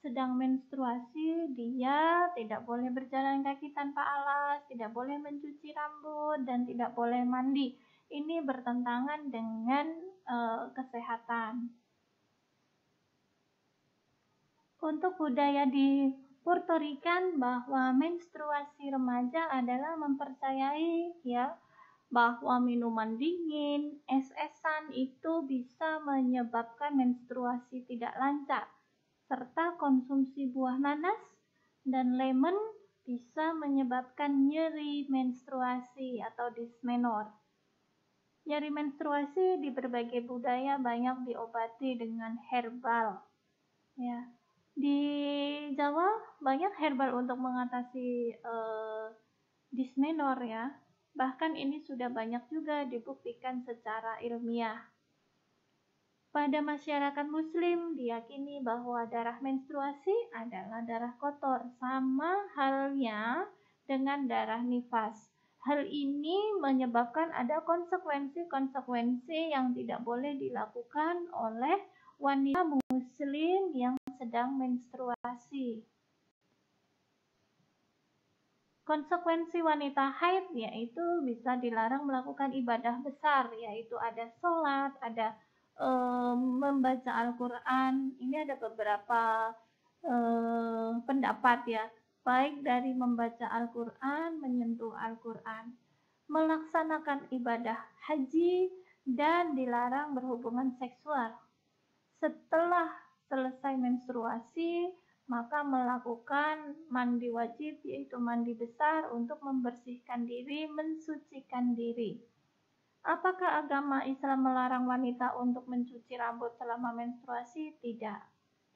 sedang menstruasi, dia tidak boleh berjalan kaki tanpa alas, tidak boleh mencuci rambut, dan tidak boleh mandi. Ini bertentangan dengan kesehatan. Untuk budaya di Puerto Rican bahwa menstruasi remaja adalah mempercayai bahwa minuman dingin, es-esan itu bisa menyebabkan menstruasi tidak lancar, serta konsumsi buah nanas dan lemon bisa menyebabkan nyeri menstruasi atau dysmenorrhea. Nyeri menstruasi di berbagai budaya banyak diobati dengan herbal. Ya. Di Jawa banyak herbal untuk mengatasi dysmenorrhea. Bahkan ini sudah banyak juga dibuktikan secara ilmiah. Pada masyarakat Muslim diyakini bahwa darah menstruasi adalah darah kotor, sama halnya dengan darah nifas. Hal ini menyebabkan ada konsekuensi-konsekuensi yang tidak boleh dilakukan oleh wanita Muslim yang sedang menstruasi. Konsekuensi wanita haid yaitu bisa dilarang melakukan ibadah besar, yaitu ada sholat, ada membaca Al-Quran. Ini ada beberapa pendapat ya, baik dari membaca Al-Quran, menyentuh Al-Quran, melaksanakan ibadah haji, dan dilarang berhubungan seksual. Setelah selesai menstruasi, maka melakukan mandi wajib, yaitu mandi besar untuk membersihkan diri, mensucikan diri. Apakah agama Islam melarang wanita untuk mencuci rambut selama menstruasi? Tidak.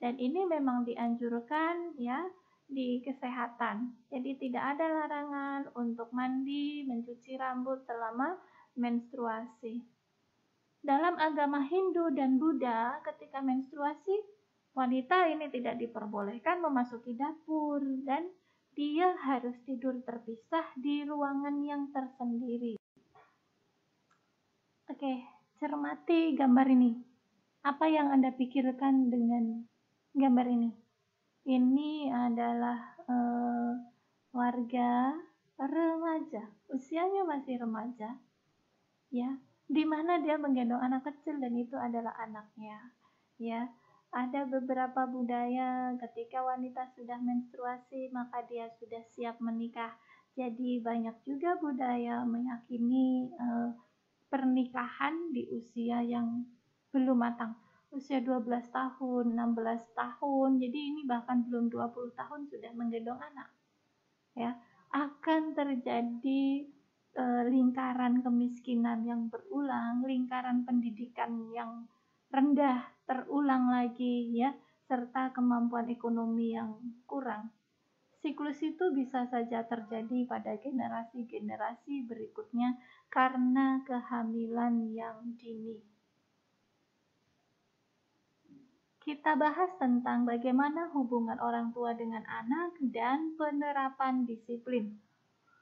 Dan ini memang dianjurkan ya di kesehatan. Jadi tidak ada larangan untuk mandi, mencuci rambut selama menstruasi. Dalam agama Hindu dan Buddha, ketika menstruasi, wanita ini tidak diperbolehkan memasuki dapur dan dia harus tidur terpisah di ruangan yang tersendiri. Oke, cermati gambar ini. Apa yang Anda pikirkan dengan gambar ini? Ini adalah warga remaja, usianya masih remaja, ya, di mana dia menggendong anak kecil dan itu adalah anaknya, ya. Ada beberapa budaya ketika wanita sudah menstruasi maka dia sudah siap menikah. Jadi banyak juga budaya meyakini pernikahan di usia yang belum matang. Usia 12 tahun, 16 tahun. Jadi ini bahkan belum 20 tahun sudah menggendong anak. Ya, akan terjadi lingkaran kemiskinan yang berulang, lingkaran pendidikan yang rendah terulang lagi ya, serta kemampuan ekonomi yang kurang. Siklus itu bisa saja terjadi pada generasi-generasi berikutnya karena kehamilan yang dini. Kita bahas tentang bagaimana hubungan orang tua dengan anak dan penerapan disiplin.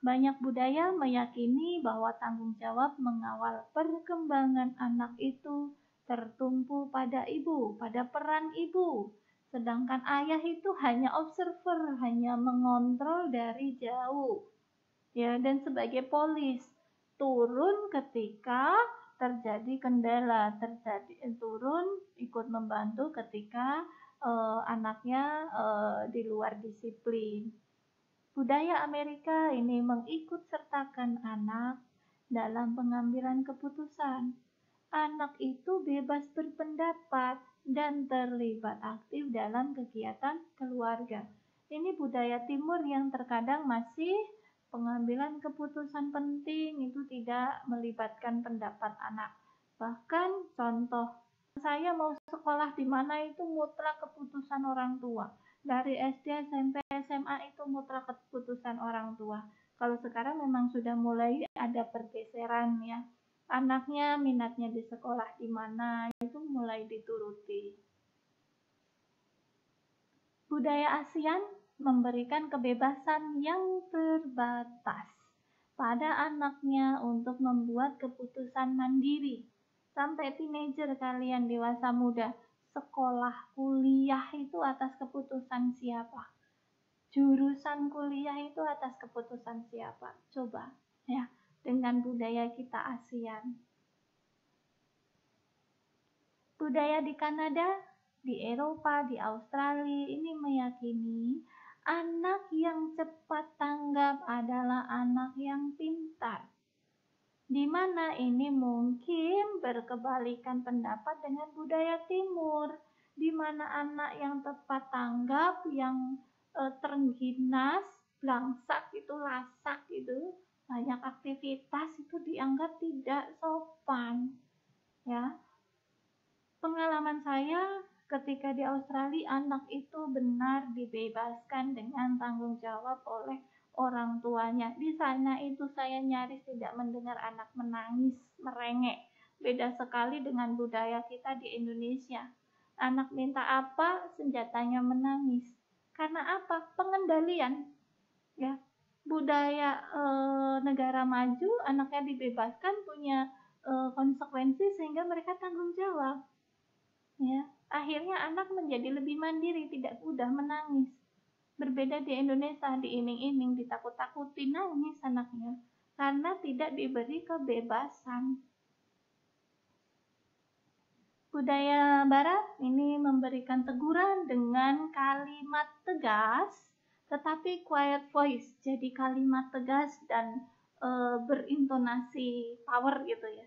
Banyak budaya meyakini bahwa tanggung jawab mengawal perkembangan anak itu tertumpu pada ibu, pada peran ibu. Sedangkan ayah itu hanya observer, hanya mengontrol dari jauh. Ya, dan sebagai polis, turun ketika terjadi kendala, turun ikut membantu ketika anaknya di luar disiplin. Budaya Amerika ini mengikut sertakan anak dalam pengambilan keputusan. Anak itu bebas berpendapat dan terlibat aktif dalam kegiatan keluarga. Ini budaya timur yang terkadang masih pengambilan keputusan penting itu tidak melibatkan pendapat anak. Bahkan contoh, saya mau sekolah di mana itu mutlak keputusan orang tua. Dari SD, SMP, SMA itu mutlak keputusan orang tua. Kalau sekarang memang sudah mulai ada pergeseran ya. Anaknya minatnya di sekolah di mana itu mulai dituruti. Budaya ASEAN memberikan kebebasan yang terbatas pada anaknya untuk membuat keputusan mandiri. Sampai teenager kalian dewasa muda, sekolah, kuliah itu atas keputusan siapa? Jurusan kuliah itu atas keputusan siapa? Coba ya, dengan budaya kita ASEAN. Budaya di Kanada, di Eropa, di Australia ini meyakini anak yang cepat tanggap adalah anak yang pintar. Di mana ini mungkin berkebalikan pendapat dengan budaya timur, di mana anak yang tepat tanggap, yang terengginas, blangsak itu, lasak itu, banyak aktivitas itu dianggap tidak sopan. Ya, pengalaman saya ketika di Australia, anak itu benar dibebaskan dengan tanggung jawab oleh orang tuanya. Di sana itu saya nyaris tidak mendengar anak menangis, merengek. Beda sekali dengan budaya kita di Indonesia. Anak minta apa, senjatanya menangis. Karena apa? Pengendalian. Ya, budaya negara maju, anaknya dibebaskan, punya konsekuensi sehingga mereka tanggung jawab. Ya, akhirnya anak menjadi lebih mandiri, tidak mudah menangis. Berbeda di Indonesia, diiming-iming, ditakut-takuti, nangis anaknya karena tidak diberi kebebasan. Budaya Barat ini memberikan teguran dengan kalimat tegas, tetapi quiet voice, jadi kalimat tegas dan berintonasi power gitu ya.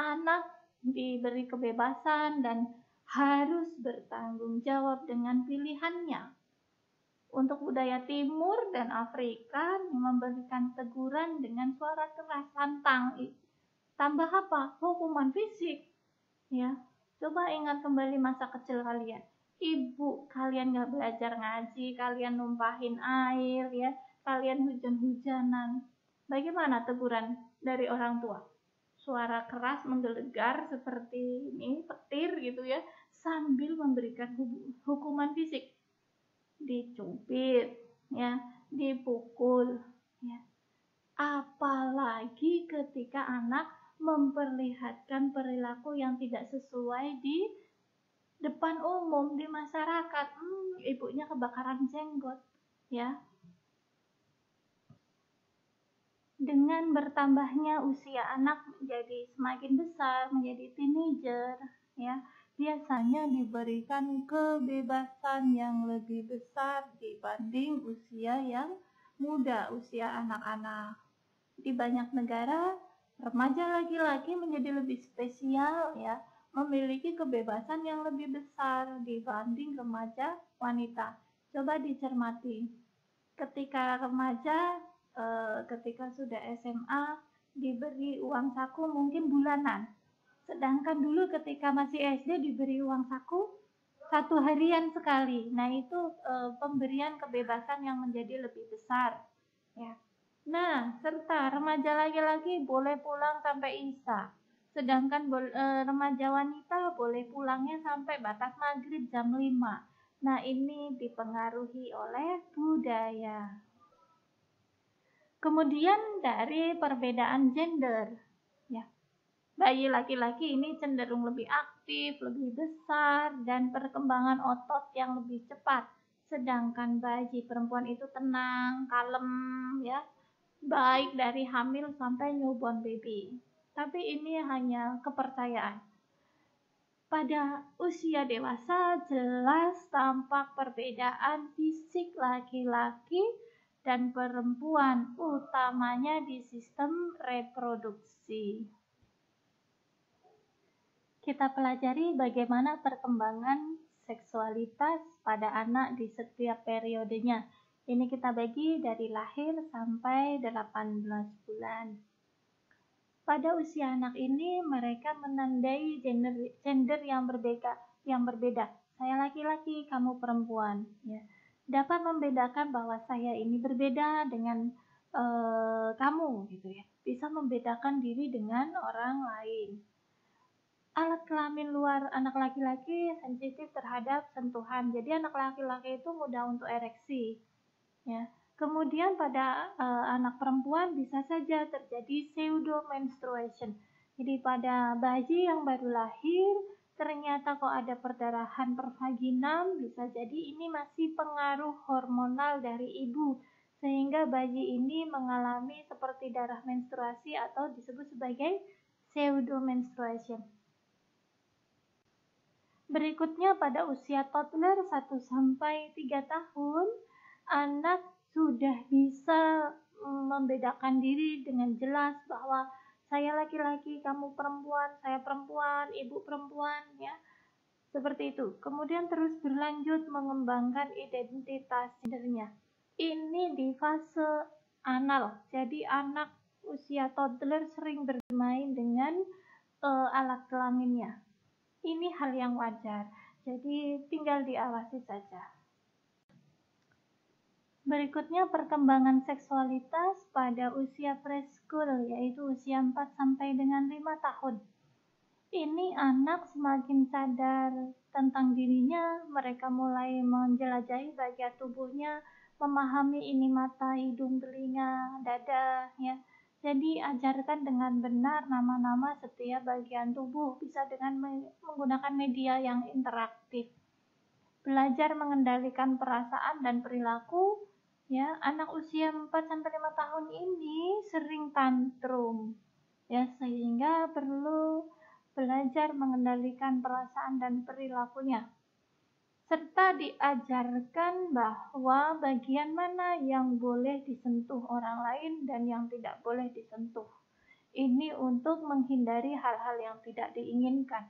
Anak diberi kebebasan dan harus bertanggung jawab dengan pilihannya. Untuk budaya Timur dan Afrika memberikan teguran dengan suara keras, lantang. Tambah apa? Hukuman fisik. Ya, coba ingat kembali masa kecil kalian. Ibu kalian nggak belajar ngaji, kalian numpahin air, ya, kalian hujan-hujanan. Bagaimana teguran dari orang tua? Suara keras menggelegar seperti ini, petir gitu ya, sambil memberikan hukuman fisik. Dicubit, ya, dipukul, ya. Apalagi ketika anak memperlihatkan perilaku yang tidak sesuai di depan umum, di masyarakat. Ibunya kebakaran jenggot, ya. Dengan bertambahnya usia anak menjadi semakin besar, menjadi teenager, ya, biasanya diberikan kebebasan yang lebih besar dibanding usia yang muda, usia anak-anak. Di banyak negara, remaja laki-laki menjadi lebih spesial ya, memiliki kebebasan yang lebih besar dibanding remaja wanita. Coba dicermati. Ketika remaja, ketika sudah SMA, diberi uang saku mungkin bulanan. Sedangkan dulu ketika masih SD diberi uang saku 1 harian sekali. Nah, itu pemberian kebebasan yang menjadi lebih besar. Ya. Nah, serta remaja laki-laki boleh pulang sampai Isya. Sedangkan remaja wanita boleh pulangnya sampai batas maghrib jam 5. Nah, ini dipengaruhi oleh budaya. Kemudian dari perbedaan gender. Ya. Bayi laki-laki ini cenderung lebih aktif, lebih besar, dan perkembangan otot yang lebih cepat. Sedangkan bayi perempuan itu tenang, kalem, ya, baik dari hamil sampai newborn baby. Tapi ini hanya kepercayaan. Pada usia dewasa jelas tampak perbedaan fisik laki-laki dan perempuan, utamanya di sistem reproduksi. Kita pelajari bagaimana perkembangan seksualitas pada anak di setiap periodenya. Ini kita bagi dari lahir sampai 18 bulan. Pada usia anak ini, mereka menandai gender yang berbeda. Saya laki-laki, kamu perempuan. Ya. Dapat membedakan bahwa saya ini berbeda dengan kamu, gitu ya. Bisa membedakan diri dengan orang lain. Alat kelamin luar anak laki-laki sensitif terhadap sentuhan. Jadi anak laki-laki itu mudah untuk ereksi. Ya. Kemudian pada anak perempuan bisa saja terjadi pseudo menstruation. Jadi pada bayi yang baru lahir ternyata kok ada perdarahan pervaginam, bisa jadi ini masih pengaruh hormonal dari ibu sehingga bayi ini mengalami seperti darah menstruasi atau disebut sebagai pseudo menstruation. Berikutnya pada usia toddler 1-3 tahun, anak sudah bisa membedakan diri dengan jelas bahwa saya laki-laki, kamu perempuan, saya perempuan, ibu perempuan, ya. Seperti itu. Kemudian terus berlanjut mengembangkan identitas gendernya. Ini di fase anal. Jadi anak usia toddler sering bermain dengan alat kelaminnya. Ini hal yang wajar. Jadi tinggal diawasi saja. Berikutnya perkembangan seksualitas pada usia preschool, yaitu usia 4 sampai dengan 5 tahun. Ini anak semakin sadar tentang dirinya, mereka mulai menjelajahi bagian tubuhnya, memahami ini mata, hidung, telinga, dada, ya. Jadi ajarkan dengan benar nama-nama setiap bagian tubuh, bisa dengan menggunakan media yang interaktif. Belajar mengendalikan perasaan dan perilaku. Ya, anak usia 4-5 tahun ini sering tantrum, ya, sehingga perlu belajar mengendalikan perasaan dan perilakunya. Serta diajarkan bahwa bagian mana yang boleh disentuh orang lain dan yang tidak boleh disentuh. Ini untuk menghindari hal-hal yang tidak diinginkan.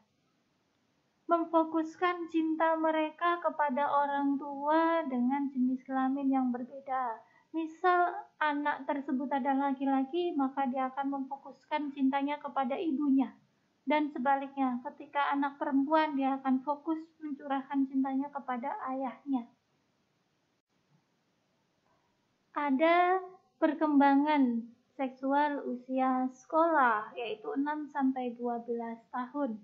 Memfokuskan cinta mereka kepada orang tua dengan jenis kelamin yang berbeda. Misal anak tersebut adalah laki-laki, maka dia akan memfokuskan cintanya kepada ibunya. Dan sebaliknya, ketika anak perempuan, dia akan fokus mencurahkan cintanya kepada ayahnya. Ada perkembangan seksual usia sekolah, yaitu 6-12 tahun.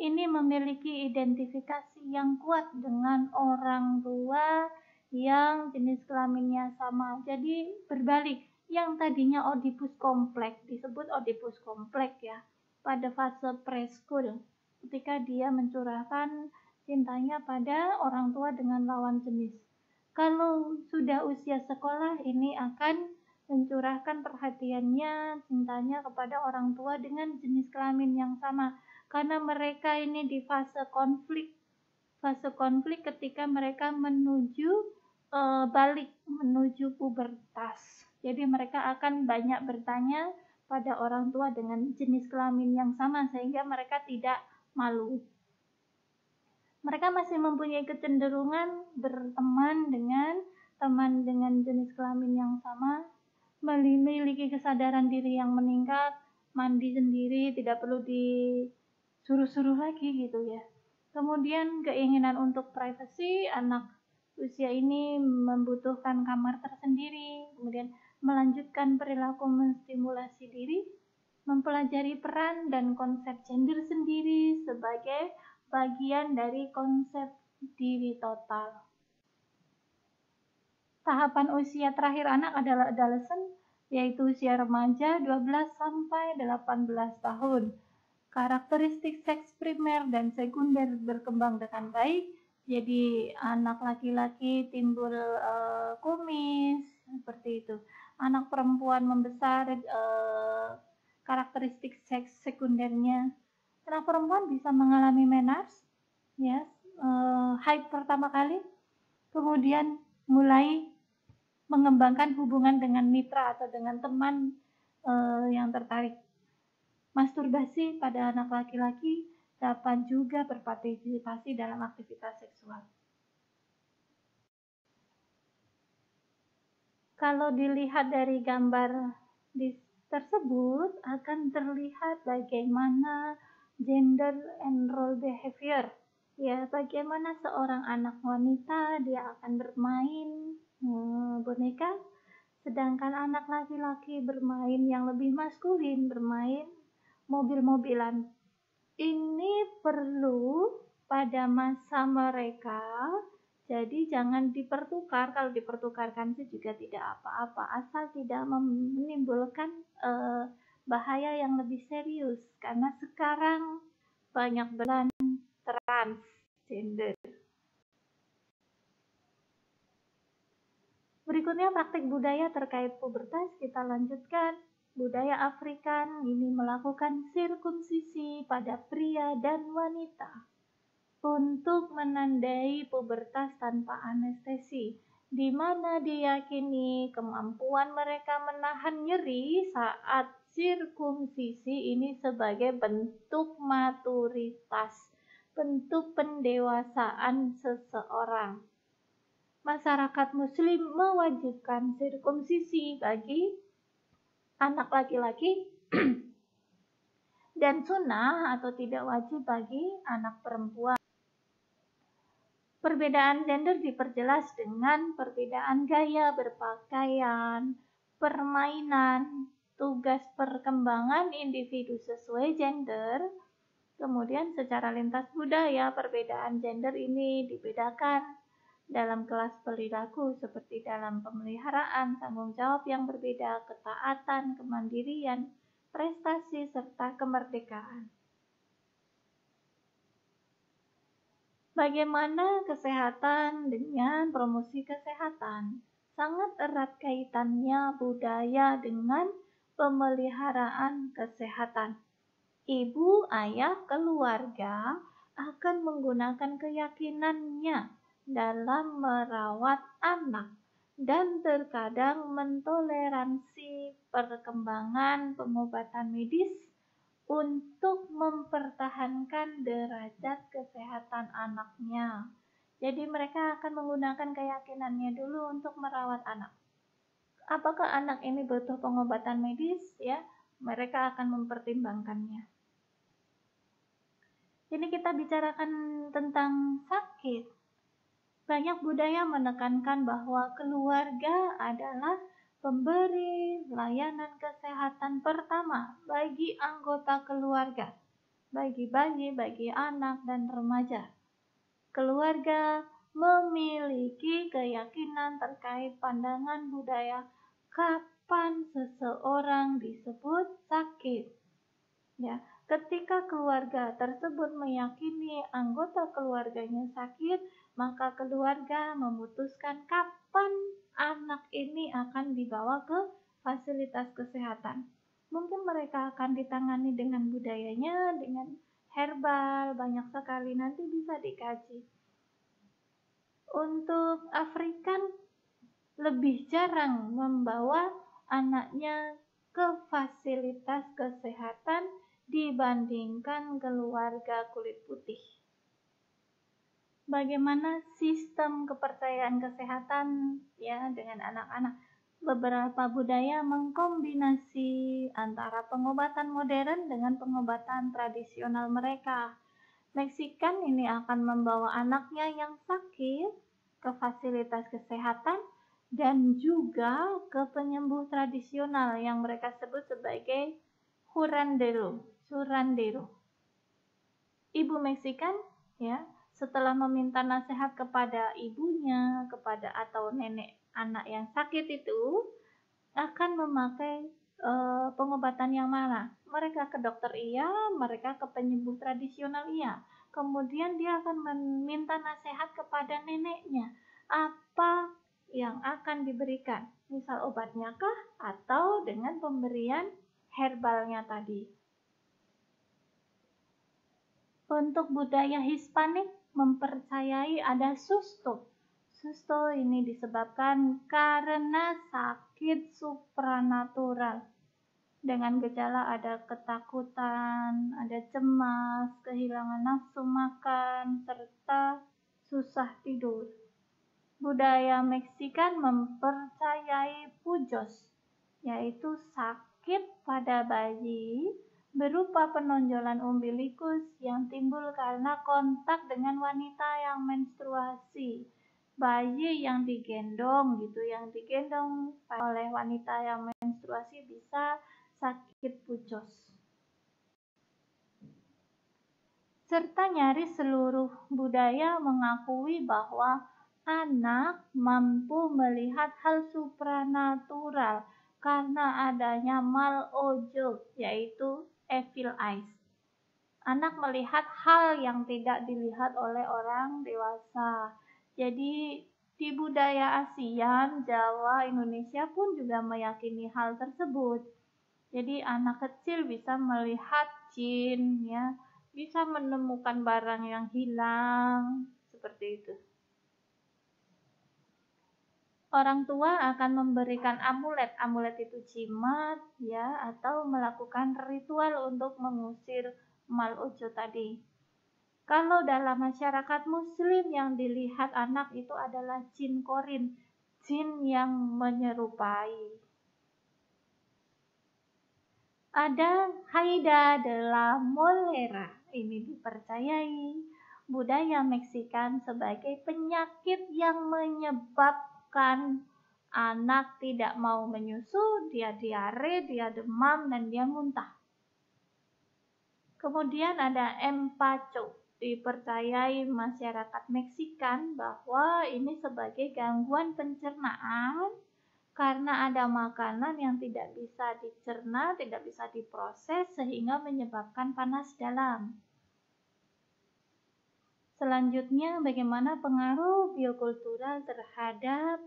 Ini memiliki identifikasi yang kuat dengan orang tua yang jenis kelaminnya sama. Jadi berbalik, yang tadinya Oedipus kompleks disebut Oedipus kompleks ya pada fase preschool, ketika dia mencurahkan cintanya pada orang tua dengan lawan jenis. Kalau sudah usia sekolah, ini akan mencurahkan perhatiannya, cintanya kepada orang tua dengan jenis kelamin yang sama. Karena mereka ini di fase konflik ketika mereka menuju balik, menuju pubertas. Jadi mereka akan banyak bertanya pada orang tua dengan jenis kelamin yang sama sehingga mereka tidak malu. Mereka masih mempunyai kecenderungan berteman dengan teman dengan jenis kelamin yang sama, memiliki kesadaran diri yang meningkat, mandi sendiri, tidak perlu suruh-suruh lagi gitu ya. Kemudian keinginan untuk privasi, anak usia ini membutuhkan kamar tersendiri, kemudian melanjutkan perilaku menstimulasi diri, mempelajari peran dan konsep gender sendiri sebagai bagian dari konsep diri total. Tahapan usia terakhir anak adalah adolescent, yaitu usia remaja 12-18 tahun. Karakteristik seks primer dan sekunder berkembang dengan baik. Jadi anak laki-laki timbul kumis seperti itu. Anak perempuan membesar, karakteristik seks sekundernya. Anak perempuan bisa mengalami menarche, ya, haid pertama kali, kemudian mulai mengembangkan hubungan dengan mitra atau dengan teman yang tertarik. Masturbasi pada anak laki-laki dapat juga berpartisipasi dalam aktivitas seksual. Kalau dilihat dari gambar tersebut, akan terlihat bagaimana gender and role behavior. Ya, bagaimana seorang anak wanita dia akan bermain boneka, sedangkan anak laki-laki bermain yang lebih maskulin, bermain mobil-mobilan. Ini perlu pada masa mereka, jadi jangan dipertukar. Kalau dipertukarkan sih juga tidak apa-apa, asal tidak menimbulkan bahaya yang lebih serius, karena sekarang banyak transgender. Berikutnya praktik budaya terkait pubertas, kita lanjutkan. Budaya Afrikan ini melakukan sirkumsisi pada pria dan wanita untuk menandai pubertas tanpa anestesi, di mana diyakini kemampuan mereka menahan nyeri saat sirkumsisi ini sebagai bentuk maturitas, bentuk pendewasaan seseorang. Masyarakat Muslim mewajibkan sirkumsisi bagi anak laki-laki dan sunnah atau tidak wajib bagi anak perempuan. Perbedaan gender diperjelas dengan perbedaan gaya berpakaian, permainan, tugas perkembangan individu sesuai gender. Kemudian secara lintas budaya, perbedaan gender ini dibedakan dalam kelas perilaku seperti dalam pemeliharaan, tanggung jawab yang berbeda, ketaatan, kemandirian, prestasi, serta kemerdekaan. Bagaimana kesehatan dengan promosi kesehatan? Sangat erat kaitannya budaya dengan pemeliharaan kesehatan. Ibu, ayah, keluarga akan menggunakan keyakinannya dalam merawat anak dan terkadang mentoleransi perkembangan pengobatan medis untuk mempertahankan derajat kesehatan anaknya. Jadi mereka akan menggunakan keyakinannya dulu untuk merawat anak. Apakah anak ini butuh pengobatan medis? Ya, mereka akan mempertimbangkannya. Ini kita bicarakan tentang sakit. Banyak budaya menekankan bahwa keluarga adalah pemberi layanan kesehatan pertama bagi anggota keluarga, bagi bayi, bagi anak, dan remaja. Keluarga memiliki keyakinan terkait pandangan budaya kapan seseorang disebut sakit. Ya, ketika keluarga tersebut meyakini anggota keluarganya sakit, maka keluarga memutuskan kapan anak ini akan dibawa ke fasilitas kesehatan. Mungkin mereka akan ditangani dengan budayanya, dengan herbal, banyak sekali, nanti bisa dikaji. Untuk Afrikan lebih jarang membawa anaknya ke fasilitas kesehatan dibandingkan keluarga kulit putih. Bagaimana sistem kepercayaan kesehatan ya dengan anak-anak? Beberapa budaya mengkombinasi antara pengobatan modern dengan pengobatan tradisional mereka. Meksikan ini akan membawa anaknya yang sakit ke fasilitas kesehatan dan juga ke penyembuh tradisional yang mereka sebut sebagai curandero. Ibu Meksikan ya, setelah meminta nasihat kepada ibunya, kepada atau nenek anak yang sakit itu, akan memakai pengobatan yang mana? Mereka ke dokter iya, mereka ke penyembuh tradisional iya. Kemudian dia akan meminta nasihat kepada neneknya, apa yang akan diberikan? Misal obatnya kah atau dengan pemberian herbalnya tadi. Untuk budaya Hispanik mempercayai ada susto. Susto ini disebabkan karena sakit supranatural. Dengan gejala ada ketakutan, ada cemas, kehilangan nafsu makan, serta susah tidur. Budaya Meksikan mempercayai pujos, yaitu sakit pada bayi berupa penonjolan umbilikus yang timbul karena kontak dengan wanita yang menstruasi. Bayi yang digendong oleh wanita yang menstruasi bisa sakit pujos. Serta nyaris seluruh budaya mengakui bahwa anak mampu melihat hal supranatural karena adanya mal-ojo, yaitu evil eyes. Anak melihat hal yang tidak dilihat oleh orang dewasa. Jadi di budaya ASEAN, Jawa, Indonesia pun juga meyakini hal tersebut. Jadi anak kecil bisa melihat jin, ya, bisa menemukan barang yang hilang, seperti itu. Orang tua akan memberikan amulet. Amulet itu jimat, ya, atau melakukan ritual untuk mengusir mal-ojo tadi. Kalau dalam masyarakat muslim yang dilihat anak itu adalah jin korin, jin yang menyerupai. Ada Haida de la Molera. Ini dipercayai budaya Meksikan sebagai penyakit yang menyebabkan anak tidak mau menyusu, dia diare, dia demam, dan dia muntah. Kemudian ada empacho. Dipercayai masyarakat Meksikan bahwa ini sebagai gangguan pencernaan karena ada makanan yang tidak bisa dicerna, tidak bisa diproses sehingga menyebabkan panas dalam. Selanjutnya, bagaimana pengaruh biokultural terhadap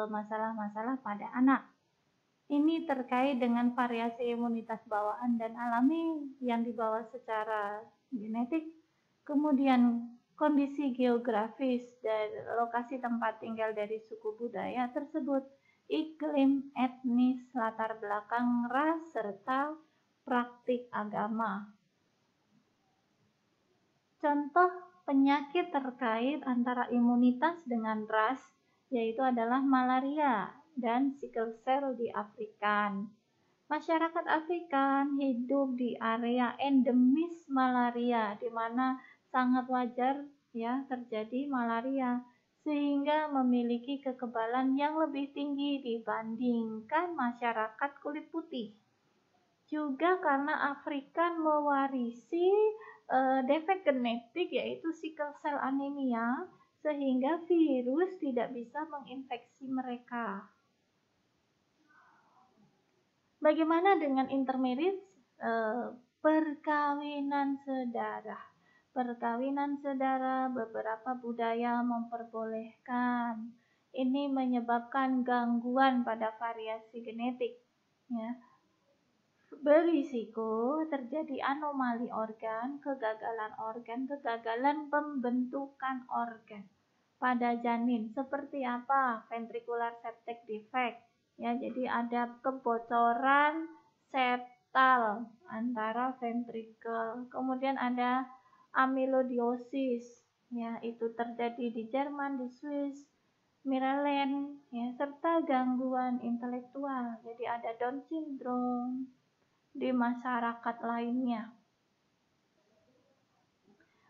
masalah-masalah pada anak. Ini terkait dengan variasi imunitas bawaan dan alami yang dibawa secara genetik, kemudian kondisi geografis dan lokasi tempat tinggal dari suku budaya tersebut, iklim, etnis, latar belakang ras, serta praktik agama. Contoh penyakit terkait antara imunitas dengan ras yaitu adalah malaria dan sickle cell di Afrikan. Masyarakat Afrikan hidup di area endemis malaria, di mana sangat wajar ya terjadi malaria, sehingga memiliki kekebalan yang lebih tinggi dibandingkan masyarakat kulit putih. Juga karena Afrikan mewarisi defek genetik yaitu sickle cell anemia, sehingga virus tidak bisa menginfeksi mereka. Bagaimana dengan intermarriage? Perkawinan sedara. Perkawinan sedara beberapa budaya memperbolehkan. Ini menyebabkan gangguan pada variasi genetik. Ya. Berisiko terjadi anomali organ, kegagalan pembentukan organ pada janin. Seperti apa? Ventricular septic defect. Ya, jadi ada kebocoran septal antara ventrikel. Kemudian ada amyloidosis. Ya, itu terjadi di Jerman, di Swiss, Maryland, ya, serta gangguan intelektual. Jadi ada Down syndrome di masyarakat lainnya.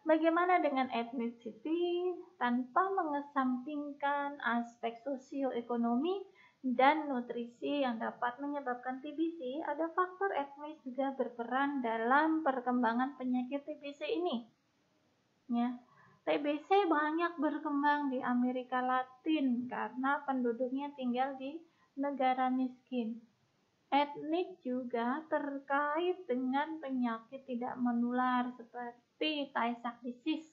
Bagaimana dengan ethnicity? Tanpa mengesampingkan aspek sosioekonomi dan nutrisi yang dapat menyebabkan TBC, ada faktor etnis juga berperan dalam perkembangan penyakit TBC ini. Ya, TBC banyak berkembang di Amerika Latin karena penduduknya tinggal di negara miskin. Etnik juga terkait dengan penyakit tidak menular seperti Tay Sachs disease.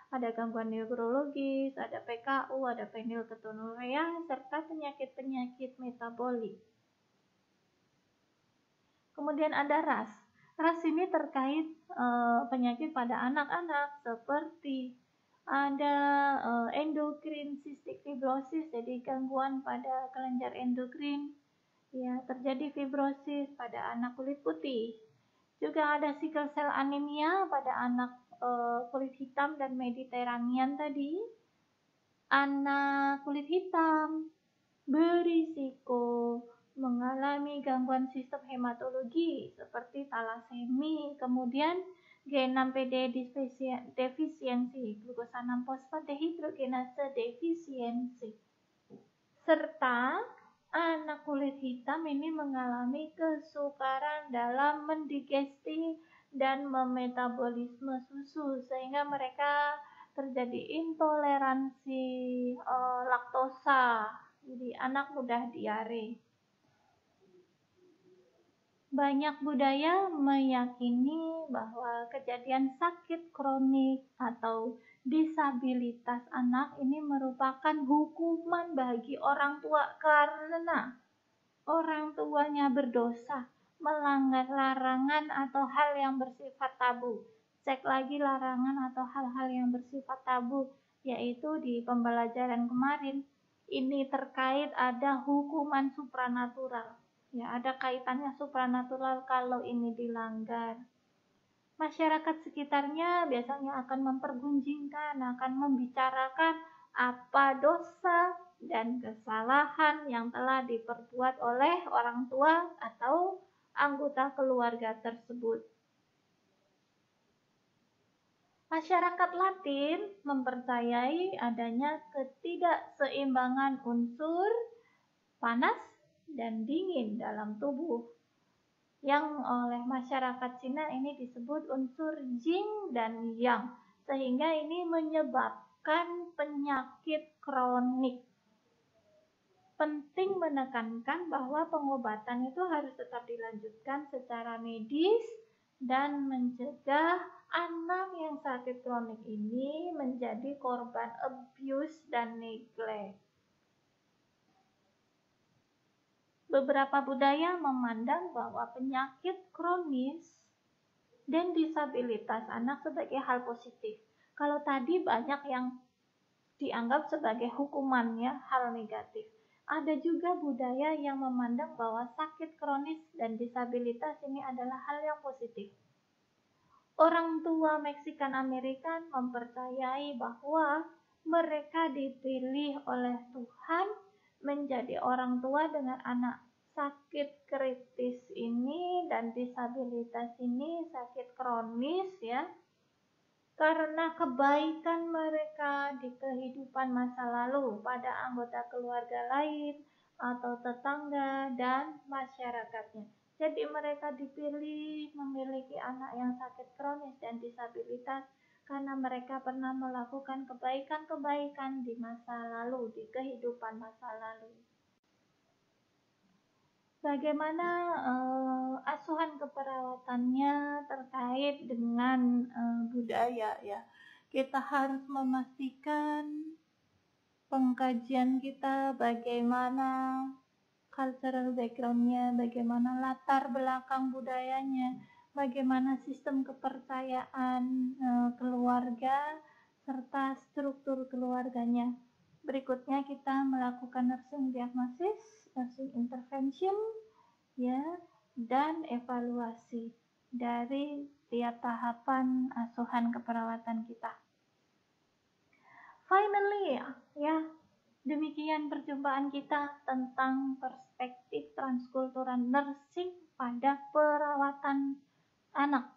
Ada gangguan neurologis, ada PKU, ada fenilketonuria, serta penyakit-penyakit metabolik. Kemudian ada ras. Ras ini terkait penyakit pada anak-anak seperti ada endokrin cystic fibrosis, jadi gangguan pada kelenjar endokrin. Ya, terjadi fibrosis pada anak kulit putih. Juga ada sickle cell anemia pada anak kulit hitam dan Mediterranean tadi. Anak kulit hitam berisiko mengalami gangguan sistem hematologi seperti talasemi, kemudian G6PD defisiensi, glukosa 6 fosfat dehidrogenase defisiensi, serta anak kulit hitam ini mengalami kesukaran dalam mendigesti dan memetabolisme susu sehingga mereka terjadi intoleransi laktosa. Jadi anak mudah diare. Banyak budaya meyakini bahwa kejadian sakit kronik atau disabilitas anak ini merupakan hukuman bagi orang tua karena orang tuanya berdosa, melanggar larangan atau hal yang bersifat tabu. Cek lagi larangan atau hal-hal yang bersifat tabu, yaitu di pembelajaran kemarin. Ini terkait ada hukuman supranatural. Ya, ada kaitannya supranatural kalau ini dilanggar. Masyarakat sekitarnya biasanya akan mempergunjingkan, akan membicarakan apa dosa dan kesalahan yang telah diperbuat oleh orang tua atau anggota keluarga tersebut. Masyarakat Latin mempercayai adanya ketidakseimbangan unsur panas dan dingin dalam tubuh, yang oleh masyarakat Cina ini disebut unsur Jing dan Yang, sehingga ini menyebabkan penyakit kronik. Penting menekankan bahwa pengobatan itu harus tetap dilanjutkan secara medis dan mencegah anak yang sakit kronik ini menjadi korban abuse dan neglect. Beberapa budaya memandang bahwa penyakit kronis dan disabilitas anak sebagai hal positif. Kalau tadi banyak yang dianggap sebagai hukumannya hal negatif. Ada juga budaya yang memandang bahwa sakit kronis dan disabilitas ini adalah hal yang positif. Orang tua Meksikan Amerika mempercayai bahwa mereka dipilih oleh Tuhan menjadi orang tua dengan anak sakit kritis ini dan disabilitas ini, sakit kronis ya, karena kebaikan mereka di kehidupan masa lalu pada anggota keluarga lain atau tetangga dan masyarakatnya. Jadi mereka dipilih memiliki anak yang sakit kronis dan disabilitas karena mereka pernah melakukan kebaikan-kebaikan di masa lalu, di kehidupan masa lalu. Bagaimana asuhan keperawatannya terkait dengan budaya ya. Kita harus memastikan pengkajian kita bagaimana cultural background-nya, bagaimana latar belakang budayanya, bagaimana sistem kepercayaan keluarga serta struktur keluarganya. Berikutnya kita melakukan nursing diagnosis, nursing intervention ya, dan evaluasi dari tiap tahapan asuhan keperawatan kita. Finally ya, demikian perjumpaan kita tentang perspektif transkultural nursing pada perawatan anak.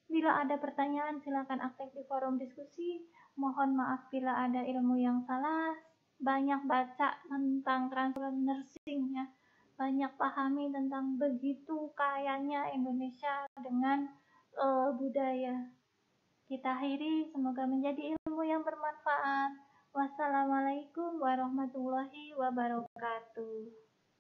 Bila ada pertanyaan silakan aktif di forum diskusi. Mohon maaf bila ada ilmu yang salah. Banyak baca tentang transkultural nursing ya. Banyak pahami tentang begitu kayanya Indonesia dengan budaya. Kita akhiri, semoga menjadi ilmu yang bermanfaat. Wassalamualaikum warahmatullahi wabarakatuh.